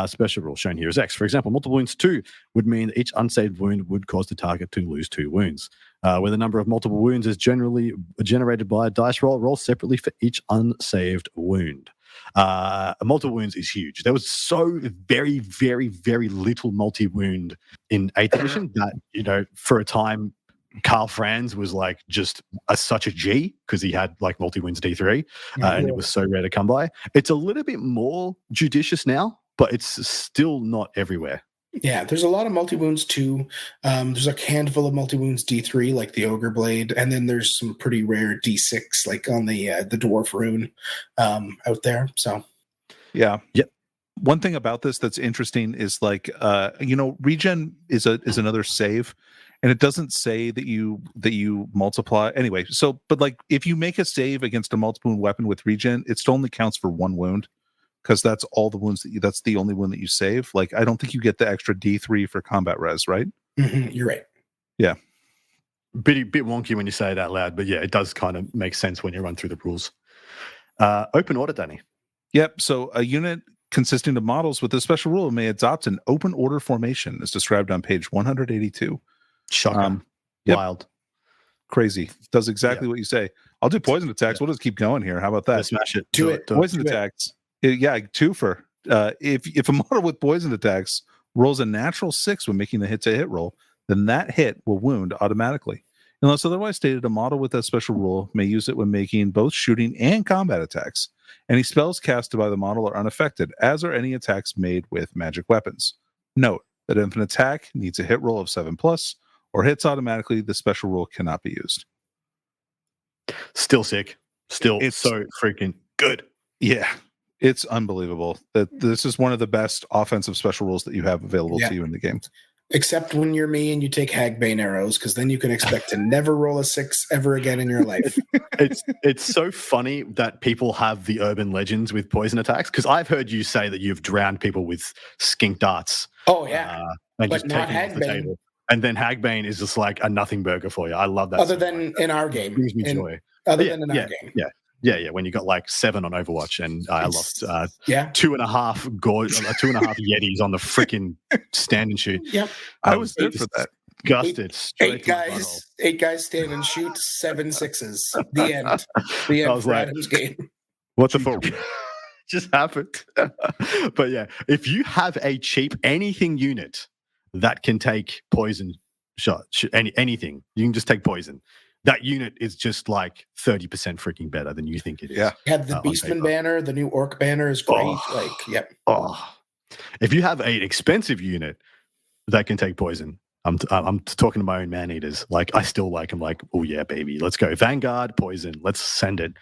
special rule shown here is X. For example, multiple wounds 2 would mean each unsaved wound would cause the target to lose 2 wounds. Where the number of multiple wounds is generally generated by a dice roll separately for each unsaved wound. Multiple wounds is huge. There was so very, very, very little multi-wound in 8th edition that, for a time, Carl Franz was like just such a G because he had like multi-wounds D3 and it was so rare to come by. It's a little bit more judicious now, but it's still not everywhere. Yeah, there's a lot of multi-wounds too. There's a handful of multi-wounds D3, like the Ogre Blade, and then there's some pretty rare D6, like on the Dwarf Rune out there. So, yeah. Yep. One thing about this that's interesting is like, regen is another save, and it doesn't say that you multiply anyway. So, but like if you make a save against a multiple wound weapon with regen, it still only counts for 1 wound. Because that's all the wounds that's the only one that you save. Like, I don't think you get the extra D3 for combat res, right? Mm-hmm, you're right. Yeah. Bit wonky when you say it out loud, but yeah, it does kind of make sense when you run through the rules. Open order, Danny. Yep. So a unit consisting of models with this special rule may adopt an open order formation as described on page 182. Shocking. Yep. Wild. crazy. Does exactly what you say. I'll do poison attacks. We'll just keep going here. How about that? Let's smash it. Do it. Poison attacks. Yeah, twofer. If a model with poison attacks rolls a natural 6 when making the hit-to-hit roll, then that hit will wound automatically. Unless otherwise stated, a model with that special rule may use it when making both shooting and combat attacks. Any spells casted by the model are unaffected, as are any attacks made with magic weapons. Note that if an attack needs a hit roll of 7+, or hits automatically, the special rule cannot be used. Still sick. Still It's so freaking good. Yeah, it's unbelievable that this is one of the best offensive special rules that you have available to you in the game. Except when you're me and you take Hagbane arrows, because then you can expect to never roll a 6 ever again in your life. It's so funny that people have the urban legends with poison attacks, because I've heard you say that you've drowned people with skink darts. Oh, yeah. And But just not taken off the Hagbane. table. And then Hagbane is just like a nothing burger for you. I love that. Other so than much. in our game. Brings me joy. Other than in our game. Yeah. When you got like 7 on Overwatch, and I lost 2.5 Yetis on the freaking stand and shoot. Yep. I was there for that. Disgusted. Eight guys stand and shoot, 7 6s. The end. The I end was for like, Adam's game. What the fuck just happened? But yeah, if you have a cheap anything unit that can take poison shot, anything, you can just take poison. That unit is just like 30% freaking better than you think it is. Yeah. You had the Beastman banner, the new Orc banner is great. If you have an expensive unit that can take poison, I'm talking to my own man eaters. Like, I still like them. Like, oh yeah, baby, let's go. Vanguard, poison, let's send it.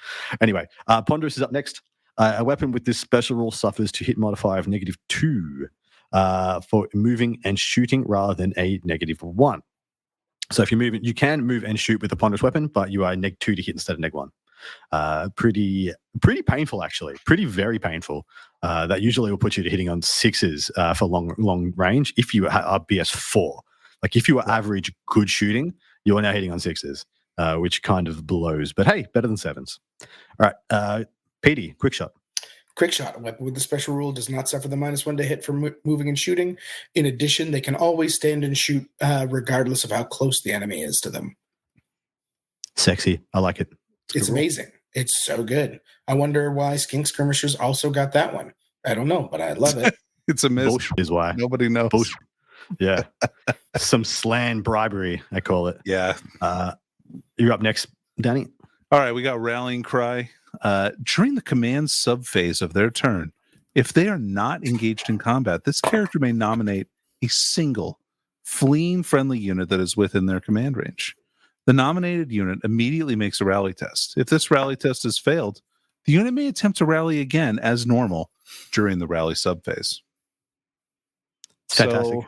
Anyway, Ponderous is up next. A weapon with this special rule suffers to hit modifier of -2 for moving and shooting rather than a -1. So if you move, you can move and shoot with a ponderous weapon, but you are -2 to hit instead of -1. Pretty painful, actually. Very painful. That usually will put you to hitting on 6s for long range. If you are BS4, like if you are average good shooting, you are now hitting on 6s, which kind of blows. But hey, better than 7s. All right, Petey, quick shot. Quick shot. A weapon with the special rule does not suffer the -1 to hit for moving and shooting. In addition, they can always stand and shoot regardless of how close the enemy is to them. Sexy. I like it. It's amazing. It's so good. I wonder why Skink Skirmishers also got that one. I don't know, but I love it. It's a miss. Bullshit is why. Nobody knows. Bullshit. Yeah. Some slan bribery, I call it. Yeah. You're up next, Danny. All right, we got Rallying Cry. During the command subphase of their turn, if they are not engaged in combat, this character may nominate a single fleeing friendly unit that is within their command range. The nominated unit immediately makes a rally test. If this rally test is failed, the unit may attempt to rally again as normal during the rally subphase. Fantastic. So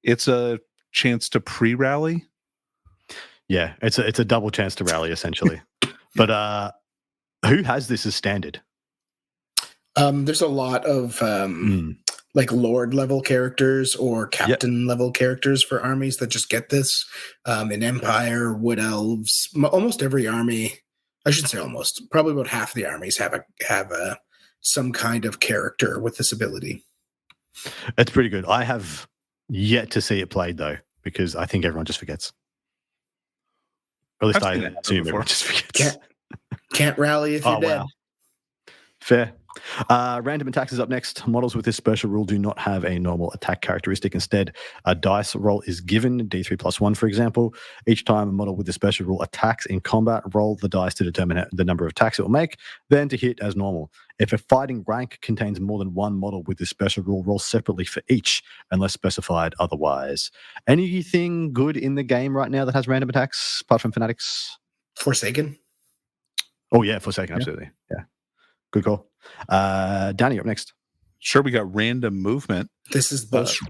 it's a chance to pre-rally. Yeah, it's a double chance to rally essentially. But who has this as standard? There's a lot of like Lord level characters or Captain level characters for armies that just get this. In Empire, Wood Elves, almost every army. I should say almost. Probably about half the armies have some kind of character with this ability. It's pretty good. I have yet to see it played though, because I think everyone just forgets. Or at least I assume everyone just forgets. Can't rally if you're dead. Wow. Fair. Random attacks is up next. Models with this special rule do not have a normal attack characteristic. Instead, a dice roll is given, D3+1, for example. Each time a model with this special rule attacks in combat, roll the dice to determine the number of attacks it will make, then to hit as normal. If a fighting rank contains more than one model with this special rule, roll separately for each, unless specified otherwise. Anything good in the game right now that has random attacks, apart from Fanatics? Forsaken? Oh, yeah, Forsaken, absolutely. Yeah. Good call. Danny, up next. Sure, we got random movement. This is bullshit.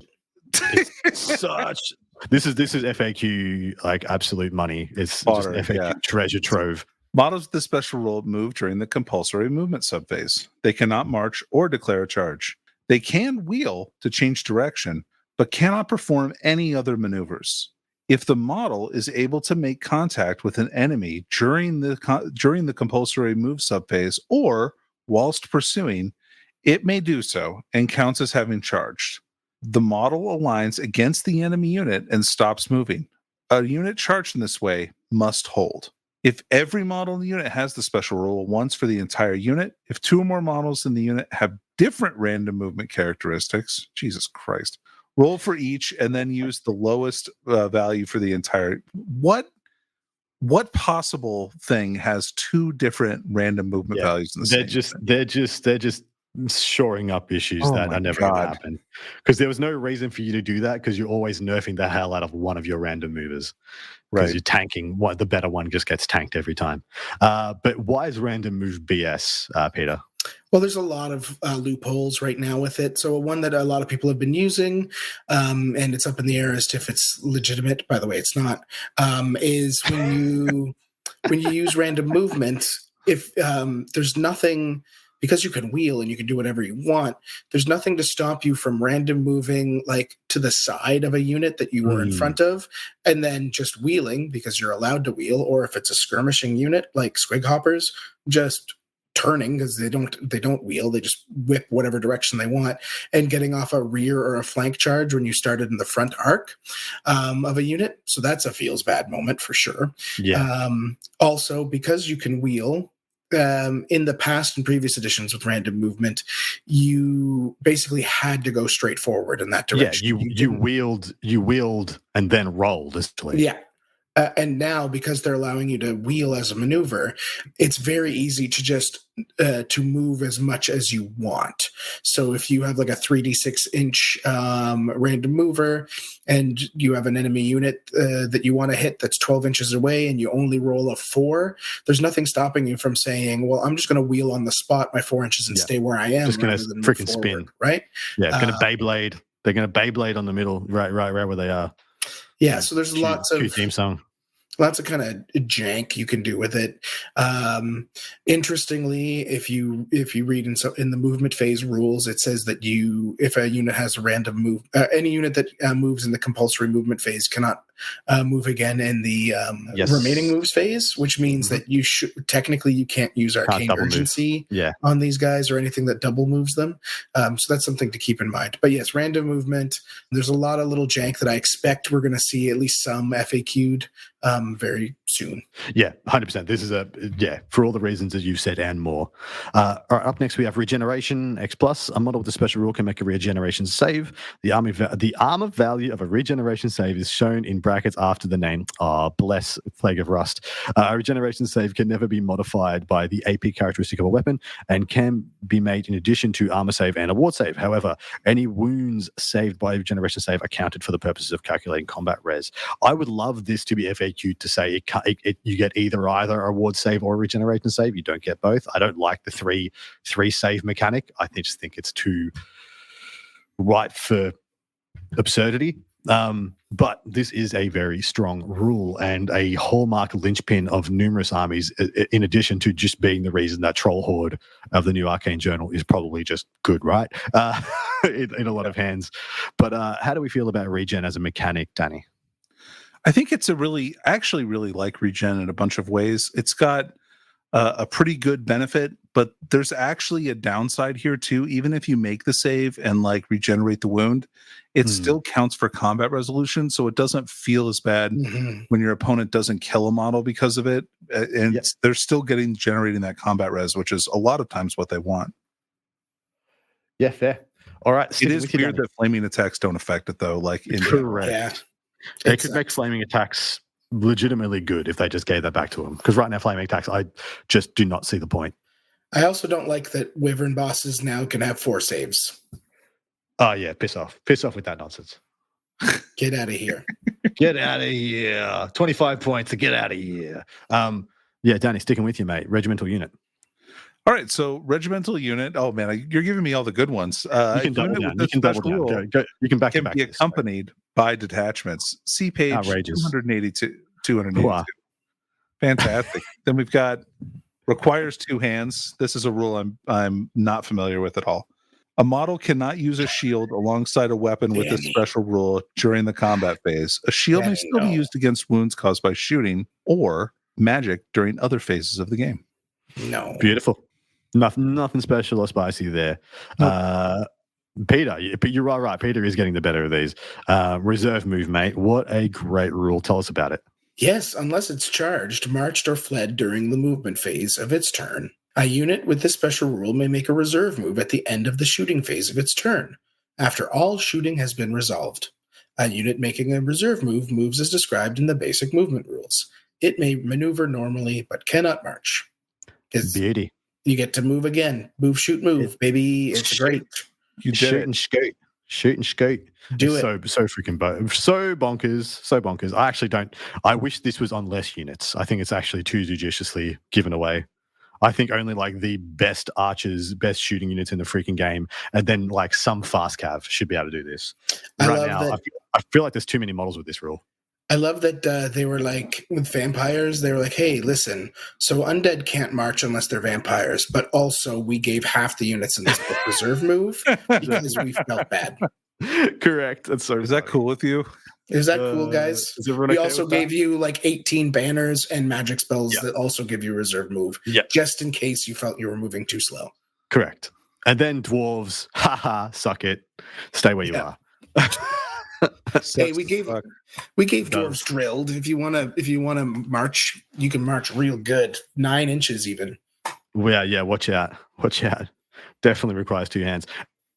This is FAQ, like absolute money. It's just FAQ treasure trove. Models with the special rule move during the compulsory movement subphase. They cannot march or declare a charge. They can wheel to change direction, but cannot perform any other maneuvers. If the model is able to make contact with an enemy during the compulsory move subphase or whilst pursuing, it may do so and counts as having charged. The model aligns against the enemy unit and stops moving. A unit charged in this way must hold. If every model in the unit has the special rule once for the entire unit, if 2 or more models in the unit have different random movement characteristics, Jesus Christ, roll for each and then use the lowest value for the entire. What possible thing has 2 different random movement values in the same? They're just shoring up issues that are never going to happen, because there was no reason for you to do that, because you're always nerfing the hell out of one of your random movers, because you're tanking what the better one just gets tanked every time. But why is random move BS, Peter? Well, there's a lot of loopholes right now with it. So one that a lot of people have been using, and it's up in the air as to if it's legitimate. By the way, it's not. Is when you use random movement, if there's nothing, because you can wheel and you can do whatever you want, there's nothing to stop you from random moving like to the side of a unit that you were in front of, and then just wheeling because you're allowed to wheel. Or if it's a skirmishing unit like squig hoppers, just turning because they don't wheel, they just whip whatever direction they want, and getting off a rear or a flank charge when you started in the front arc of a unit. So that's a feels bad moment for sure. Also, because you can wheel, in the past and previous editions with random movement, you basically had to go straight forward in that direction. You wheeled and then rolled, essentially. Yeah. And now, because they're allowing you to wheel as a maneuver, it's very easy to just to move as much as you want. So if you have like a 3d6 inch random mover and you have an enemy unit that you want to hit that's 12 inches away and you only roll a 4, there's nothing stopping you from saying, well, I'm just going to wheel on the spot my 4 inches and stay where I am. Just going to freaking spin. Right? Yeah, going to Beyblade. They're going to Beyblade on the middle, right where they are. Yeah, so there's lots of theme song. Lots of kind of jank you can do with it. Interestingly, if you read in the movement phase rules, it says that if a unit has a random move, any unit that moves in the compulsory movement phase cannot move again in the remaining moves phase, which means that you can't use arcane urgency on these guys or anything that double moves them. So that's something to keep in mind. But yes, random movement. There's a lot of little jank that I expect we're going to see at least some FAQ'd very soon. Yeah, 100%. This is for all the reasons that you've said and more. All right, up next we have Regeneration X Plus. A model with a special rule can make a regeneration save. The armor value of a regeneration save is shown in brackets after the name. Bless Plague of Rust. A regeneration save can never be modified by the AP characteristic of a weapon and can be made in addition to armor save and a ward save. However, any wounds saved by a regeneration save are counted for the purposes of calculating combat res. I would love this to be FAQ to say you get either a ward save or a regeneration save. You don't get both. I don't like the three save mechanic. I just think it's too ripe for absurdity. But this is a very strong rule and a hallmark linchpin of numerous armies, in addition to just being the reason that Troll Horde of the new Arcane Journal is probably just good, right? In a lot of hands. But how do we feel about regen as a mechanic, Danny? I think it's actually really like regen in a bunch of ways. It's got a pretty good benefit, but there's actually a downside here too. Even if you make the save and like regenerate the wound, it still counts for combat resolution, so it doesn't feel as bad when your opponent doesn't kill a model because of it. And they're still generating that combat res, which is a lot of times what they want. Yeah, fair. All right. It is weird that flaming attacks don't affect it though. Like correct. Yeah. They could make flaming attacks legitimately good if they just gave that back to them. Because right now, flaming attacks, I just do not see the point. I also don't like that Wyvern bosses now can have 4 saves. Oh, yeah. Piss off. Piss off with that nonsense. Get out of here. Get out of here. 25 points to get out of here. Yeah, Danny, sticking with you, mate. Regimental unit. All right, so regimental unit. Oh man, you're giving me all the good ones. You can double down. You can double down. You can back can be accompanied by detachments. See page 282. 282. Wow. Fantastic. Then we've got requires 2 hands. This is a rule I'm not familiar with at all. A model cannot use a shield alongside a weapon with a special rule during the combat phase. A shield may still be used against wounds caused by shooting or magic during other phases of the game. No. Beautiful. Nothing special or spicy there. Nope. Peter, you're right. Peter is getting the better of these. Reserve move, mate. What a great rule. Tell us about it. Yes, unless it's charged, marched, or fled during the movement phase of its turn. A unit with this special rule may make a reserve move at the end of the shooting phase of its turn, after all shooting has been resolved. A unit making a reserve move moves as described in the basic movement rules. It may maneuver normally, but cannot march. Beauty. You get to move again. Move, shoot, move, baby. It's great. You did Shoot it. and scoot. Shoot and scoot. Do it. So freaking so bonkers. So bonkers. I actually don't. I wish this was on less units. I think it's actually too judiciously given away. I think only like the best archers, best shooting units in the freaking game, and then like some fast cav should be able to do this. I feel like there's too many models with this rule. I love that they were like, with vampires, they were like, hey, listen, so undead can't march unless they're vampires, but also we gave half the units in this book reserve move because we felt bad. Correct. That's so Is that cool with you? Is that cool, guys? We also gave you like 18 banners and magic spells that also give you reserve move, just in case you felt you were moving too slow. Correct. And then dwarves, haha, suck it. Stay where you are. Hey, we gave dwarves drilled. If you wanna march, you can march real good, 9 inches even. Yeah. Watch out. Definitely requires 2 hands.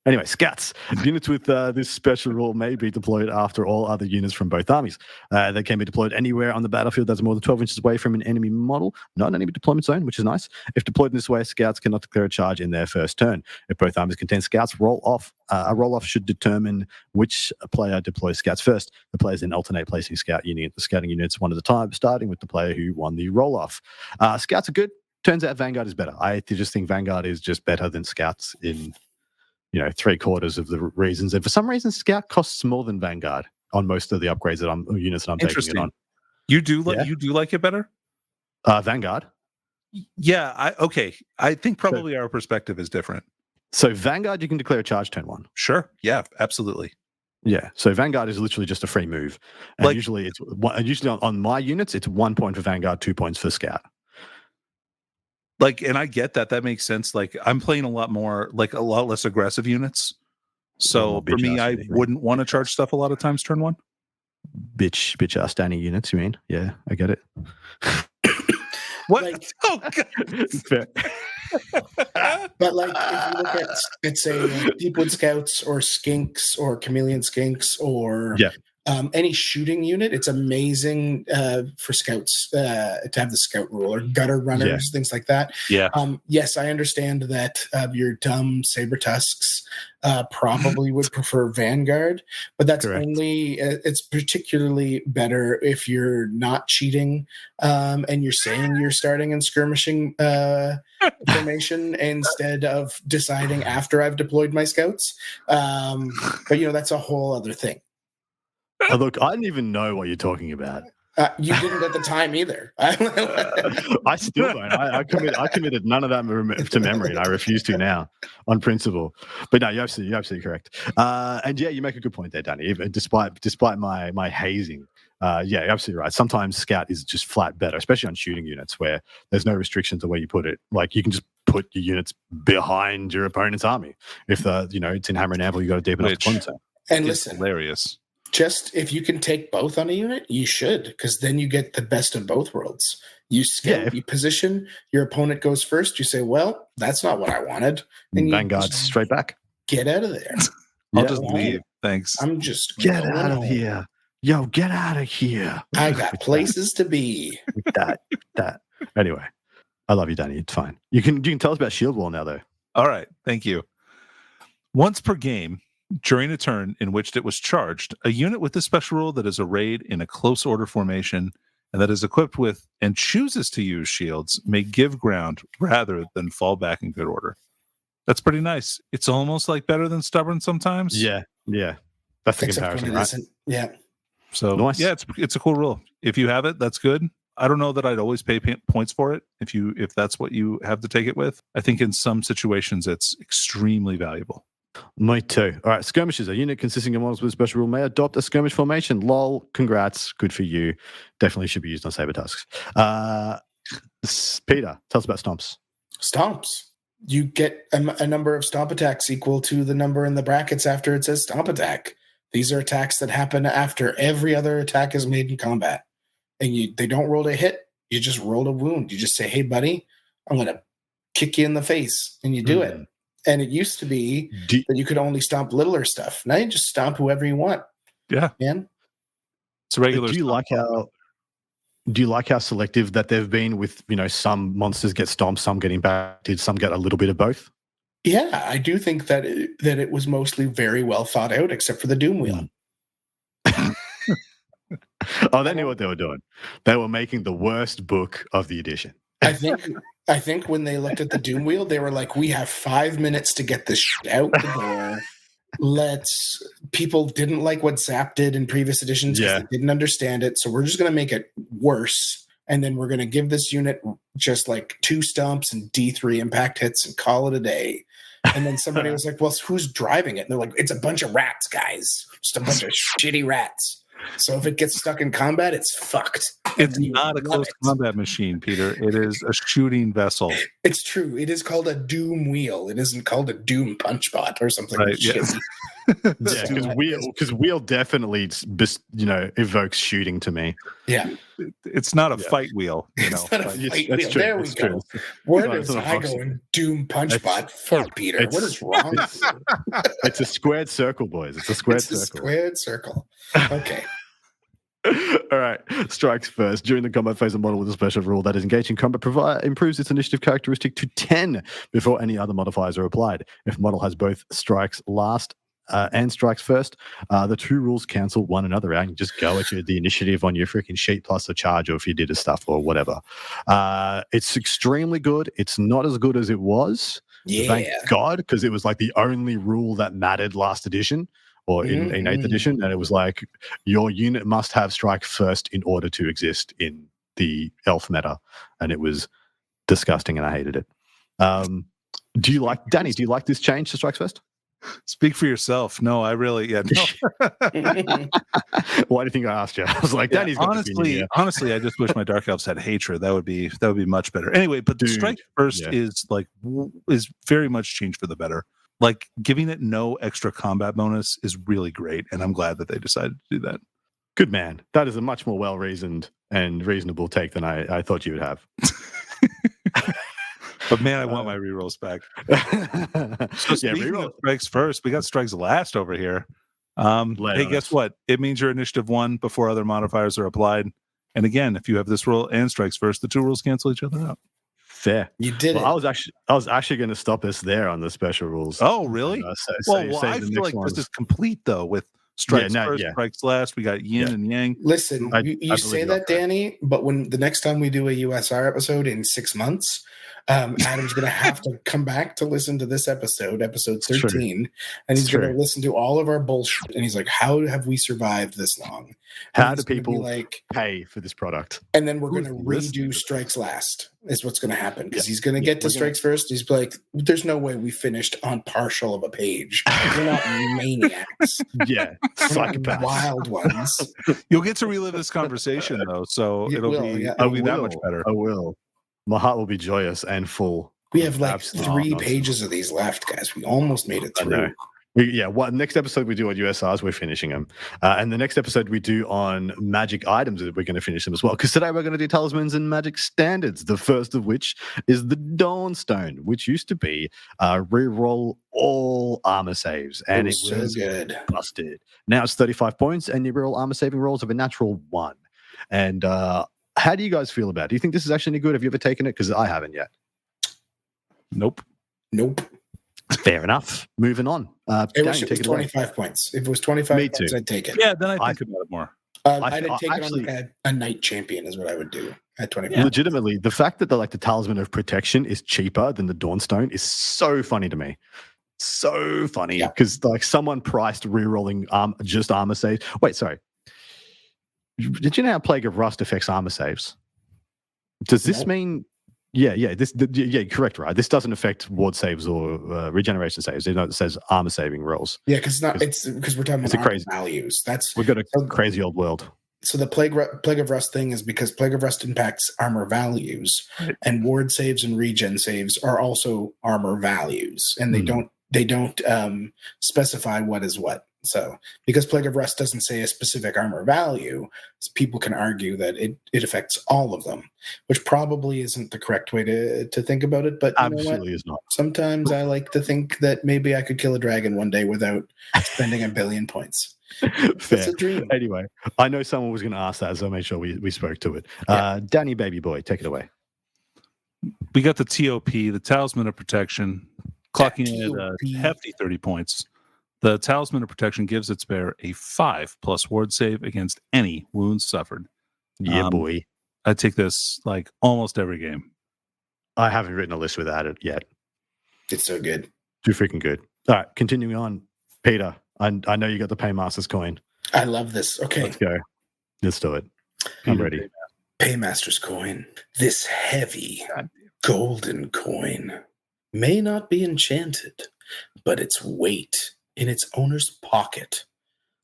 Anyway, scouts. Units with this special rule may be deployed after all other units from both armies. They can be deployed anywhere on the battlefield that's more than 12 inches away from an enemy model, not an enemy deployment zone, which is nice. If deployed in this way, scouts cannot declare a charge in their first turn. If both armies contain scouts, roll off. A roll-off should determine which player deploys scouts first. The players then alternate placing scouting units one at a time, starting with the player who won the roll-off. Scouts are good. Turns out Vanguard is better. I just think Vanguard is just better than scouts in 3/4 of the reasons. And for some reason, Scout costs more than Vanguard on most of the upgrades units that I'm taking it on. You do like it better? Vanguard? Yeah, I think probably our perspective is different. So Vanguard, you can declare a charge turn 1. Sure. Yeah, absolutely. Yeah. So Vanguard is literally just a free move. And usually on my units, it's 1 point for Vanguard, 2 points for Scout. And I get that. That makes sense. I'm playing a lot less aggressive units. So for me, I wouldn't want to charge stuff a lot of times turn 1. Bitch ass standing units, you mean? Yeah, I get it. What? Oh, God. Fair. But if you look at say Deepwood Scouts or Skinks or Chameleon Skinks or any shooting unit, it's amazing for scouts to have the scout rule or gutter runners, things like that. Yeah. Yes, I understand that your dumb saber tusks probably would prefer Vanguard, but that's only it's particularly better if you're not cheating and you're saying you're starting in skirmishing formation instead of deciding after I've deployed my scouts. But that's a whole other thing. Look, I didn't even know what you're talking about. You didn't at the time either. I still don't. I committed none of that to memory, and I refuse to now, on principle. But no, you're absolutely correct. And yeah, you make a good point there, Danny. Even despite my hazing, you're absolutely right. Sometimes Scout is just flat better, especially on shooting units where there's no restriction to where you put it. Like you can just put your units behind your opponent's army. If it's in hammer and anvil, you got to deepen up the opponent's zone. And listen, hilarious. Just if you can take both on a unit, you should, because then you get the best of both worlds. You scout, you position, your opponent goes first. You say, well, that's not what I wanted. And Vanguard straight back. Get out of there. I'll just leave. Thanks. I'm just get out of here. Yo, get out of here. I got places to be. With that. Anyway, I love you, Danny. It's fine. You can tell us about Shield Wall now, though. All right. Thank you. Once per game, during a turn in which it was charged, a unit with this special rule that is arrayed in a close order formation and that is equipped with and chooses to use shields may give ground rather than fall back in good order. That's pretty nice. It's almost like better than stubborn sometimes. Yeah. That's the comparison, right? Yeah. So nice. Yeah, it's a cool rule. If you have it, that's good. I don't know that I'd always pay points for it if that's what you have to take it with. I think in some situations it's extremely valuable. Me too. All right, skirmishes. A unit consisting of models with a special rule may adopt a skirmish formation. Lol, congrats. Good for you. Definitely should be used on saber tusks. Peter, tell us about stomps. Stomps. You get a number of stomp attacks equal to the number in the brackets after it says stomp attack. These are attacks that happen after every other attack is made in combat. and they don't roll a hit. You just roll a wound. You just say, "Hey, buddy, I'm going to kick you in the face," and you do it. And it used to be that you could only stomp littler stuff. Now you just stomp whoever you want. Yeah, man. It's a regular. Do you like how selective that they've been with, some monsters get stomped, some get impacted, some get a little bit of both? Yeah, I do think that it was mostly very well thought out, except for the Doom Wheel. Oh, they knew what they were doing. They were making the worst book of the edition. I think when they looked at the Doom Wheel, they were like, "We have 5 minutes to get this shit out the door. People didn't like what Zap did in previous editions because they didn't understand it. So we're just going to make it worse. And then we're going to give this unit just like 2 stumps and D3 impact hits and call it a day." And then somebody was like, "Well, who's driving it?" And they're like, "It's a bunch of rats, guys. Just a bunch of shitty rats. So if it gets stuck in combat, it's fucked." It's not a close combat machine, Peter. It is a shooting vessel. It's true. It is called a Doom Wheel. It isn't called a Doom Punch Bot or something. Right, yes. Because wheel definitely, evokes shooting to me. Yeah, it's not a fight wheel. It's not a fight wheel. True. There we go. Where does I go in Doom Punch Bot? Fuck, Peter. What is wrong with you? It's a squared circle, boys. It's a squared circle. Squared circle. Okay. All right. Strikes first. During the combat phase, a model with a special rule that is engaged in combat improves its initiative characteristic to 10 before any other modifiers are applied. If a model has both strikes last and strikes first, the 2 rules cancel one another out. You just go at the initiative on your freaking sheet plus a charge, or if you did a stuff or whatever. It's extremely good. It's not as good as it was. Yeah. Thank God, because it was like the only rule that mattered last edition. Or in 8th edition, and it was like your unit must have strike first in order to exist in the elf meta, and it was disgusting, and I hated it. Danny? Do you like this change to strikes first? Speak for yourself. No, I really, no. Why do you think I asked you? I was like, Danny's got honestly, I just wish my dark elves had hatred. That would be much better. Anyway, but the strike first is very much changed for the better. Like, giving it no extra combat bonus is really great, and I'm glad that they decided to do that. Good man. That is a much more well-reasoned and reasonable take than I thought you would have. But man, I want my rerolls back. So speaking of strikes first, we got strikes last over here. Hey, guess what? It means your initiative 1 before other modifiers are applied. And again, if you have this rule and strikes first, the 2 rules cancel each other out. Fair. You did it. I was actually going to stop us there on the special rules. Oh, really? I feel like this is complete though with strikes first, strikes last. We got yin and yang. Listen, you say that, Danny, but when the next time we do a USR episode in 6 months, Adam's going to have to come back to listen to this episode 13, and he's going to listen to all of our bullshit. And he's like, "How have we survived this long? How do people pay for this product?" And then we're going to redo strikes last. Is what's going to happen, because he's going to get to strikes first. He's like, "There's no way we finished on partial of a page. We're not maniacs. Psychopaths, wild ones." You'll get to relive this conversation though, so it'll be that much better. I will. My heart will be joyous and full. We have like 3 pages of these left, guys. We almost made it through. Next episode we do on USRs, we're finishing them. And the next episode we do on magic items, we're going to finish them as well. Because today we're going to do talismans and magic standards, the first of which is the Dawnstone, which used to be reroll all armor saves. And it was good. Busted. Now it's 35 points, and you reroll armor saving rolls of a natural 1. And how do you guys feel about it? Do you think this is actually any good? Have you ever taken it? Because I haven't yet. Nope. Fair enough. Moving on. It was 25 points. If it was 25 points, I'd take it. Yeah, then I think about it more. I'd take it on like a knight champion is what I would do at 25. Legitimately, the fact that the talisman of protection is cheaper than the Dawnstone is so funny to me. So funny. Because someone priced rerolling just armor saves. Wait, sorry. Did you know how Plague of Rust affects armor saves? Does this mean... correct, right? This doesn't affect ward saves or regeneration saves. It says armor saving rolls. Yeah, because we're talking about armor values. We've got a crazy old world. So the Plague of Rust thing is because Plague of Rust impacts armor values, and ward saves and regen saves are also armor values, and they don't specify what is what. So because Plague of Rust doesn't say a specific armor value, people can argue that it affects all of them, which probably isn't the correct way to think about it. But you know what? Absolutely is not. Sometimes I like to think that maybe I could kill a dragon one day without spending 1 billion points. Fair. It's a dream. Anyway, I know someone was going to ask that, so I made sure we spoke to it. Danny, baby boy, take it away. We got the TOP, the Talisman of Protection, clocking in at a TOP. hefty 30 points. The Talisman of Protection gives its bearer a 5+ ward save against any wounds suffered. Yeah, boy. I take this like almost every game. I haven't written a list without it yet. It's so good. Too freaking good. All right, continuing on. Peter, I know you got the Paymasters coin. I love this. Okay. Let's go. Let's do it. I'm ready. Paymaster's coin. This heavy golden coin may not be enchanted, but its weight in its owner's pocket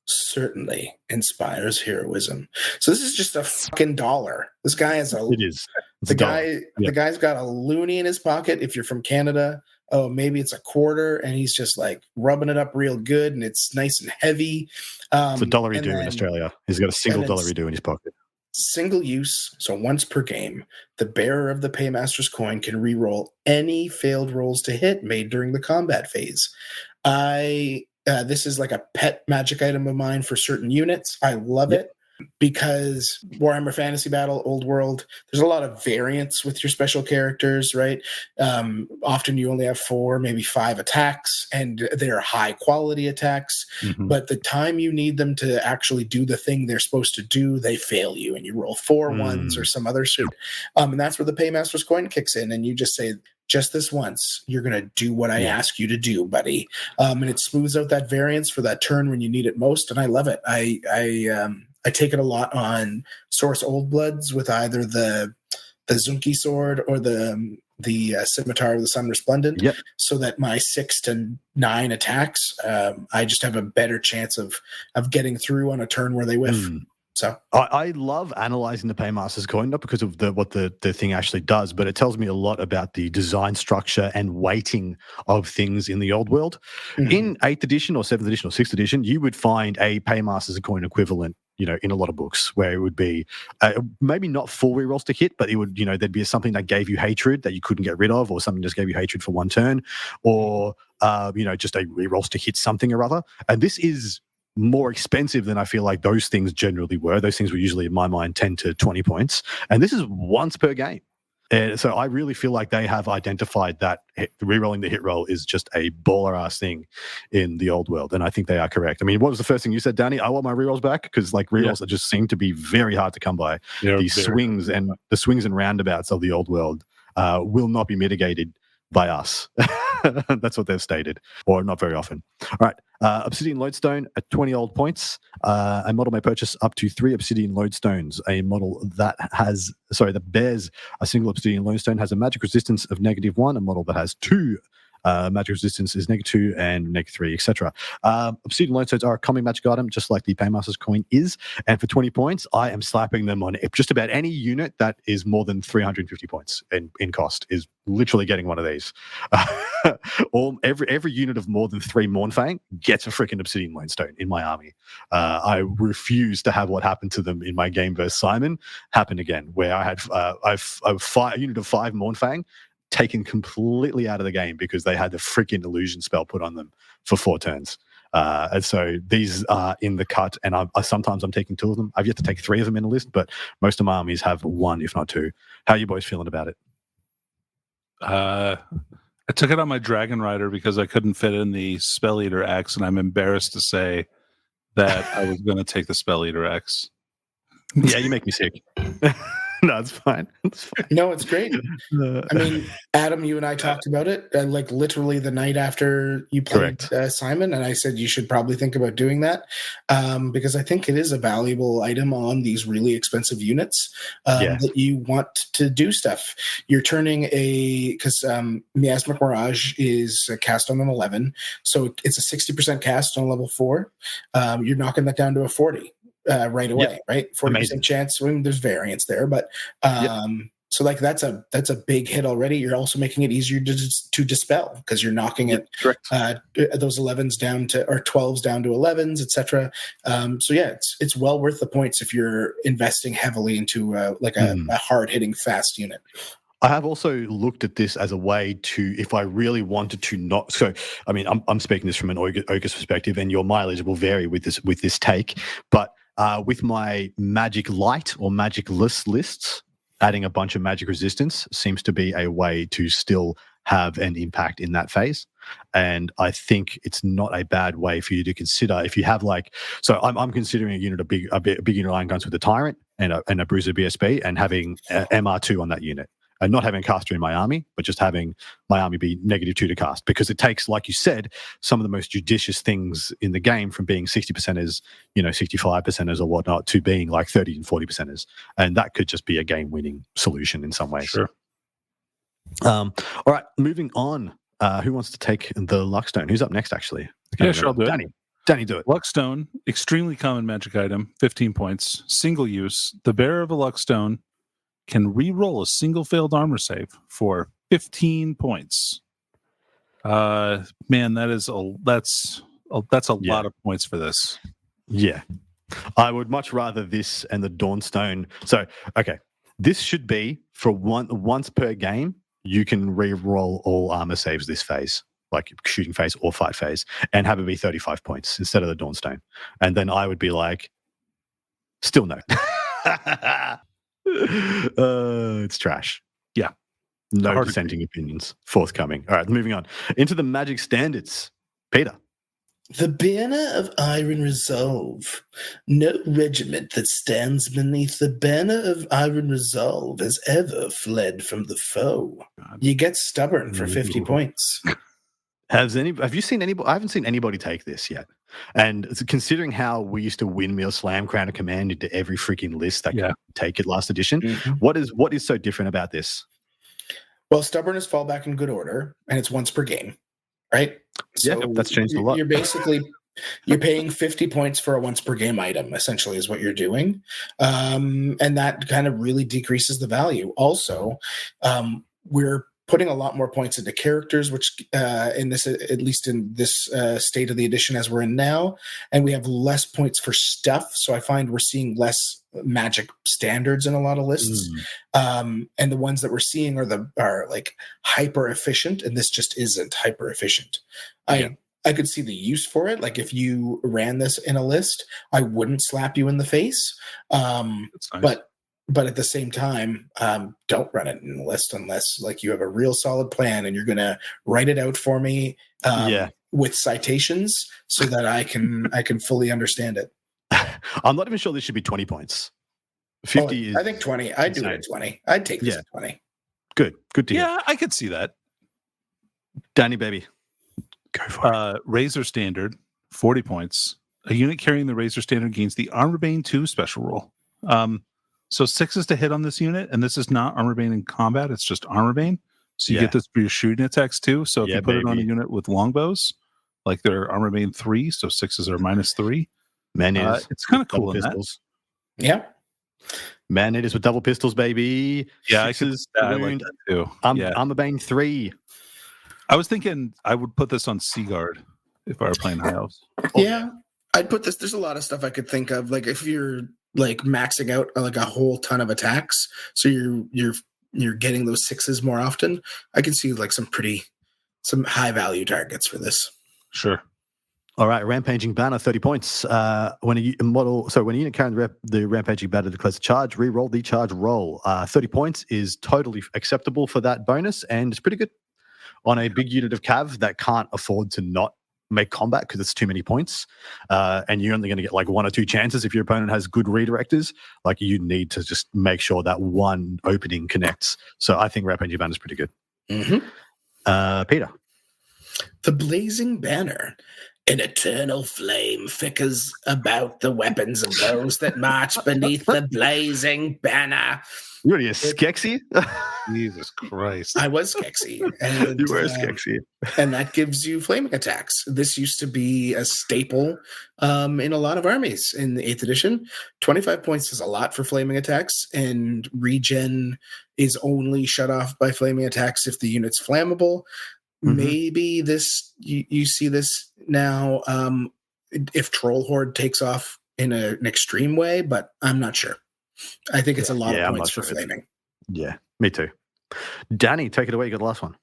certainly inspires heroism. So this is just a fucking dollar. This guy is It is. It's the a dollar. guy. Yeah. The guy's got a loony in his pocket. If you're from Canada, oh, maybe it's a quarter, and he's just like rubbing it up real good, and it's nice and heavy. It's a $1 and do in then Australia. He's got a single and it's- $1 do in his pocket. Single use, so once per game, the bearer of the Paymaster's coin can re-roll any failed rolls to hit made during the combat phase. This is like a pet magic item of mine for certain units. I love it because Warhammer Fantasy Battle, Old World, there's a lot of variance with your special characters, right? Often you only have 4, maybe 5 attacks, and they're high quality attacks. Mhm. But the time you need them to actually do the thing they're supposed to do, they fail you, and you roll 4 ones or some other shit. And that's where the Paymaster's coin kicks in, and you just say, just this once, you're going to do what I ask you to do, buddy. And it smooths out that variance for that turn when you need it most, and I love it. I take it a lot on Source Old Bloods with either the Zunki sword or the Scimitar of the Sun Resplendent, so that my 6 to 9 attacks, I just have a better chance of getting through on a turn where they whiff. So I love analyzing the Paymaster's coin, not because of what the thing actually does, but it tells me a lot about the design structure and weighting of things in the old world. Mhm. In 8th edition or 7th edition or 6th edition, you would find a Paymaster's coin equivalent, in a lot of books, where it would be maybe not full rerolls to hit, but it would, there'd be something that gave you hatred that you couldn't get rid of, or something just gave you hatred for one turn, or just a rerolls to hit something or other. And this is more expensive than I feel like those things generally were. Those things were usually, in my mind, 10 to 20 points. And this is once per game. And so I really feel like they have identified that rerolling the hit roll is just a baller-ass thing in the old world. And I think they are correct. I mean, what was the first thing you said, Danny? I want my rerolls back, because rerolls are just seem to be very hard to come by. The swings and roundabouts of the old world will not be mitigated by us. That's what they've stated, or not very often. All right. Obsidian Lodestone at 20 old points. A model may purchase up to 3 Obsidian Lodestones. A model that bears a single Obsidian Lodestone has a magic resistance of -1. A model that has 2 magic resistance is -2 and -3, etc. Obsidian Lodestones are a common magic item, just like the Paymaster's coin is. And for 20 points, I am slapping them on just about any unit that is more than 350 points in cost, is literally getting one of these. Every unit of more than 3 Mournfang gets a freaking Obsidian Lodestone in my army. I refuse to have what happened to them in my game versus Simon happen again, where I had a unit of 5 Mournfang taken completely out of the game because they had the freaking illusion spell put on them for 4 turns. And so these are in the cut, and sometimes I'm taking 2 of them. I've yet to take 3 of them in a list, but most of my armies have 1, if not 2. How are you boys feeling about it? I took it on my Dragon Rider because I couldn't fit in the Spell Eater X, and I'm embarrassed to say that I was going to take the Spell Eater X. Yeah, you make me sick. No, it's fine. It's fine. No, it's great. I mean, Adam, you and I talked about it like literally the night after you played Simon, and I said you should probably think about doing that because I think it is a valuable item on these really expensive units that you want to do stuff. You're turning because Miasmic Mirage is cast on an 11, so it's a 60% cast on level 4. You're knocking that down to a 40. Right away, right? 40% chance. I mean, there's variance there, but So like that's a big hit already. You're also making it easier to dispel because you're knocking it those 11s down to or 12s down to 11s, etc. So yeah, it's well worth the points if you're investing heavily into a hard hitting fast unit. I have also looked at this as a way to, if I really wanted to not. So, I mean, I'm speaking this from an Ogre's perspective, and your mileage will vary with this take. But with my magic light or magic-less lists, adding a bunch of magic resistance seems to be a way to still have an impact in that phase. And I think it's not a bad way for you to consider if you have so I'm considering a unit, a big unit iron guns with a tyrant and a bruiser BSB and having MR2 on that unit. And not having a caster in my army, but just having my army be -2 to cast. Because it takes, like you said, some of the most judicious things in the game from being 60%ers, 65%ers or whatnot, to being like 30 and 40%ers. And that could just be a game-winning solution in some ways. Sure. All right, moving on. Who wants to take the Luckstone? Who's up next, actually? Yeah, sure, I'll do it. Danny, do it. Luckstone, extremely common magic item, 15 points, single use. The bearer of a Luckstone can re-roll a single failed armor save for 15 points. Man, that's a lot of points for this. Yeah. I would much rather this and the Dawnstone. So, okay, this should be for once per game, you can re-roll all armor saves this phase, like shooting phase or fight phase, and have it be 35 points instead of the Dawnstone. And then I would be like, still no. It's trash. Yeah. No dissenting opinions forthcoming. All right, moving on. Into the magic standards. Peter. The banner of iron resolve. No regiment that stands beneath the banner of iron resolve has ever fled from the foe. You get stubborn for 50 points. Have you seen anybody? I haven't seen anybody take this yet. And considering how we used to windmill slam Crown of Command into every freaking list that could take it last edition, what is so different about this? Well, stubborn is fall back in good order, and it's once per game, right? So that's changed a lot. You're paying 50 points for a once per game item, essentially, is what you're doing, and that kind of really decreases the value. Also, we're putting a lot more points into characters, which in this, at least in this state of the edition as we're in now, and we have less points for stuff. So I find we're seeing less magic standards in a lot of lists, and the ones that we're seeing are like hyper efficient, and this just isn't hyper efficient. I could see the use for it. Like if you ran this in a list, I wouldn't slap you in the face, That's nice. But at the same time, don't run it in the list unless like you have a real solid plan and you're going to write it out for me with citations so that I can fully understand it. I'm not even sure this should be 20 points. 50 is... I think 20. I'd do it at 20. I'd take this at 20. Good to hear. Yeah, I could see that. Danny, baby. Go for it. Razor Standard, 40 points. A unit carrying the Razor Standard gains the Armorbane 2 special roll. So 6 is to hit on this unit, and this is not Armorbane in combat, it's just Armorbane. So you get this for your shooting attacks too. So if you put it on a unit with longbows, like they're Armorbane 3, so 6s are -3. Man-eaters. It's kind of cool in pistols. That. Yeah. Man-eaters with double pistols, baby. Yeah, I like that too. Armorbane 3. I was thinking I would put this on Seaguard if I were playing High Elves. Yeah, I'd put this. There's a lot of stuff I could think of. Like if you're like maxing out like a whole ton of attacks, so you're getting those 6s more often. I can see like some high value targets for this. Sure. All right, Rampaging Banner, 30 points. When a unit carrying the Rampaging Banner declares a charge, re-roll the charge roll. 30 points is totally acceptable for that bonus, and it's pretty good on a big unit of Cav that can't afford to not make combat because it's too many points. And you're only going to get like 1 or 2 chances if your opponent has good redirectors. Like you need to just make sure that one opening connects. So I think Rampaging Banner is pretty good. Peter. The Blazing Banner. An eternal flame flickers about the weapons of those that march beneath the blazing banner. You're already a Skeksis? Jesus Christ. I was Skeksis. And, You were a Skeksis. and that gives you flaming attacks. This used to be a staple in a lot of armies in the 8th edition. 25 points is a lot for flaming attacks, and regen is only shut off by flaming attacks if the unit's flammable. Maybe this you see this now if Troll Horde takes off in an extreme way, but I'm not sure. I think it's a lot of points for flaming. Yeah, me too. Danny, take it away. You got the last one.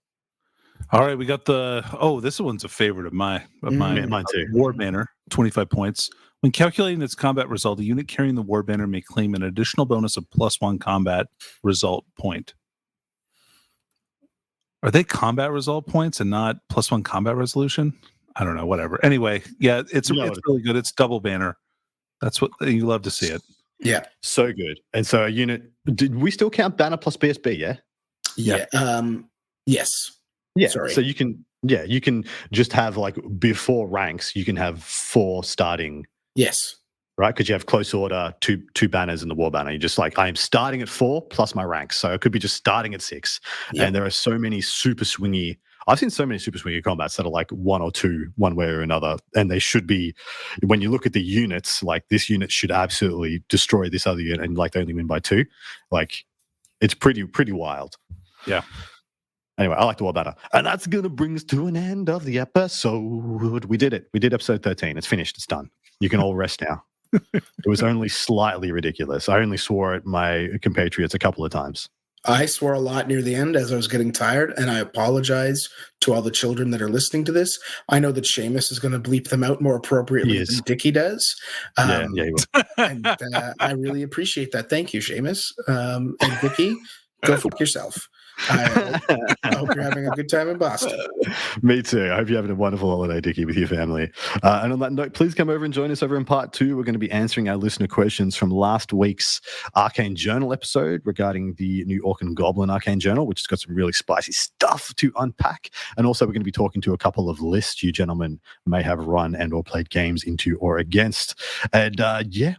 All right, we got this one's a favorite of mine. Mine too. War Banner, 25 points. When calculating its combat result, a unit carrying the War Banner may claim an additional bonus of +1 combat result point. Are they combat result points and not +1 combat resolution? I don't know, whatever. Anyway, yeah, it's really good. It's double banner. That's what you love to see it. Yeah. So good. And so a unit, did we still count banner plus BSB, yeah? Yeah. Yes. Yeah. Sorry. So you can just have like before ranks, you can have 4 starting. Yes. Right? Because you have close order, two banners in the war banner. You're just like, I am starting at 4 plus my ranks. So it could be just starting at 6. Yep. And there are so many super swingy. I've seen so many super swingy combats that are like 1 or 2, one way or another. And they should be, when you look at the units, like this unit should absolutely destroy this other unit and like they only win by 2. Like it's pretty wild. Yeah. Anyway, I like the war banner. And that's going to bring us to an end of the episode. We did it. We did episode 13. It's finished. It's done. You can all rest now. It was only slightly ridiculous. I only swore at my compatriots a couple of times. I swore a lot near the end as I was getting tired, and I apologize to all the children that are listening to this. I know that Seamus is going to bleep them out more appropriately than Dickie does. Yeah, he will. And I really appreciate that. Thank you, Seamus. And Dickie, go fuck yourself. I hope you're having a good time in Boston. Me too. I hope you're having a wonderful holiday, Dickie, with your family. And on that note, please come over and join us over in part 2. We're going to be answering our listener questions from last week's Arcane Journal episode regarding the new Orc and Goblin Arcane Journal, which has got some really spicy stuff to unpack. And also we're going to be talking to a couple of lists you gentlemen may have run and or played games into or against. And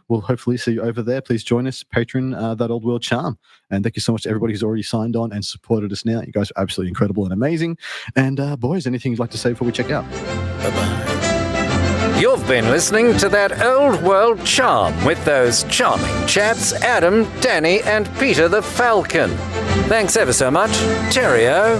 we'll hopefully see you over there. Please join us, patron That Old World Charm. And thank you so much to everybody who's already signed on and supported us now. You guys are absolutely incredible and amazing. And boys, anything you'd like to say before we check out? Bye-bye. You've been listening to That Old World Charm with those charming chaps, Adam, Danny, and Peter the Falcon. Thanks ever so much. Cheerio.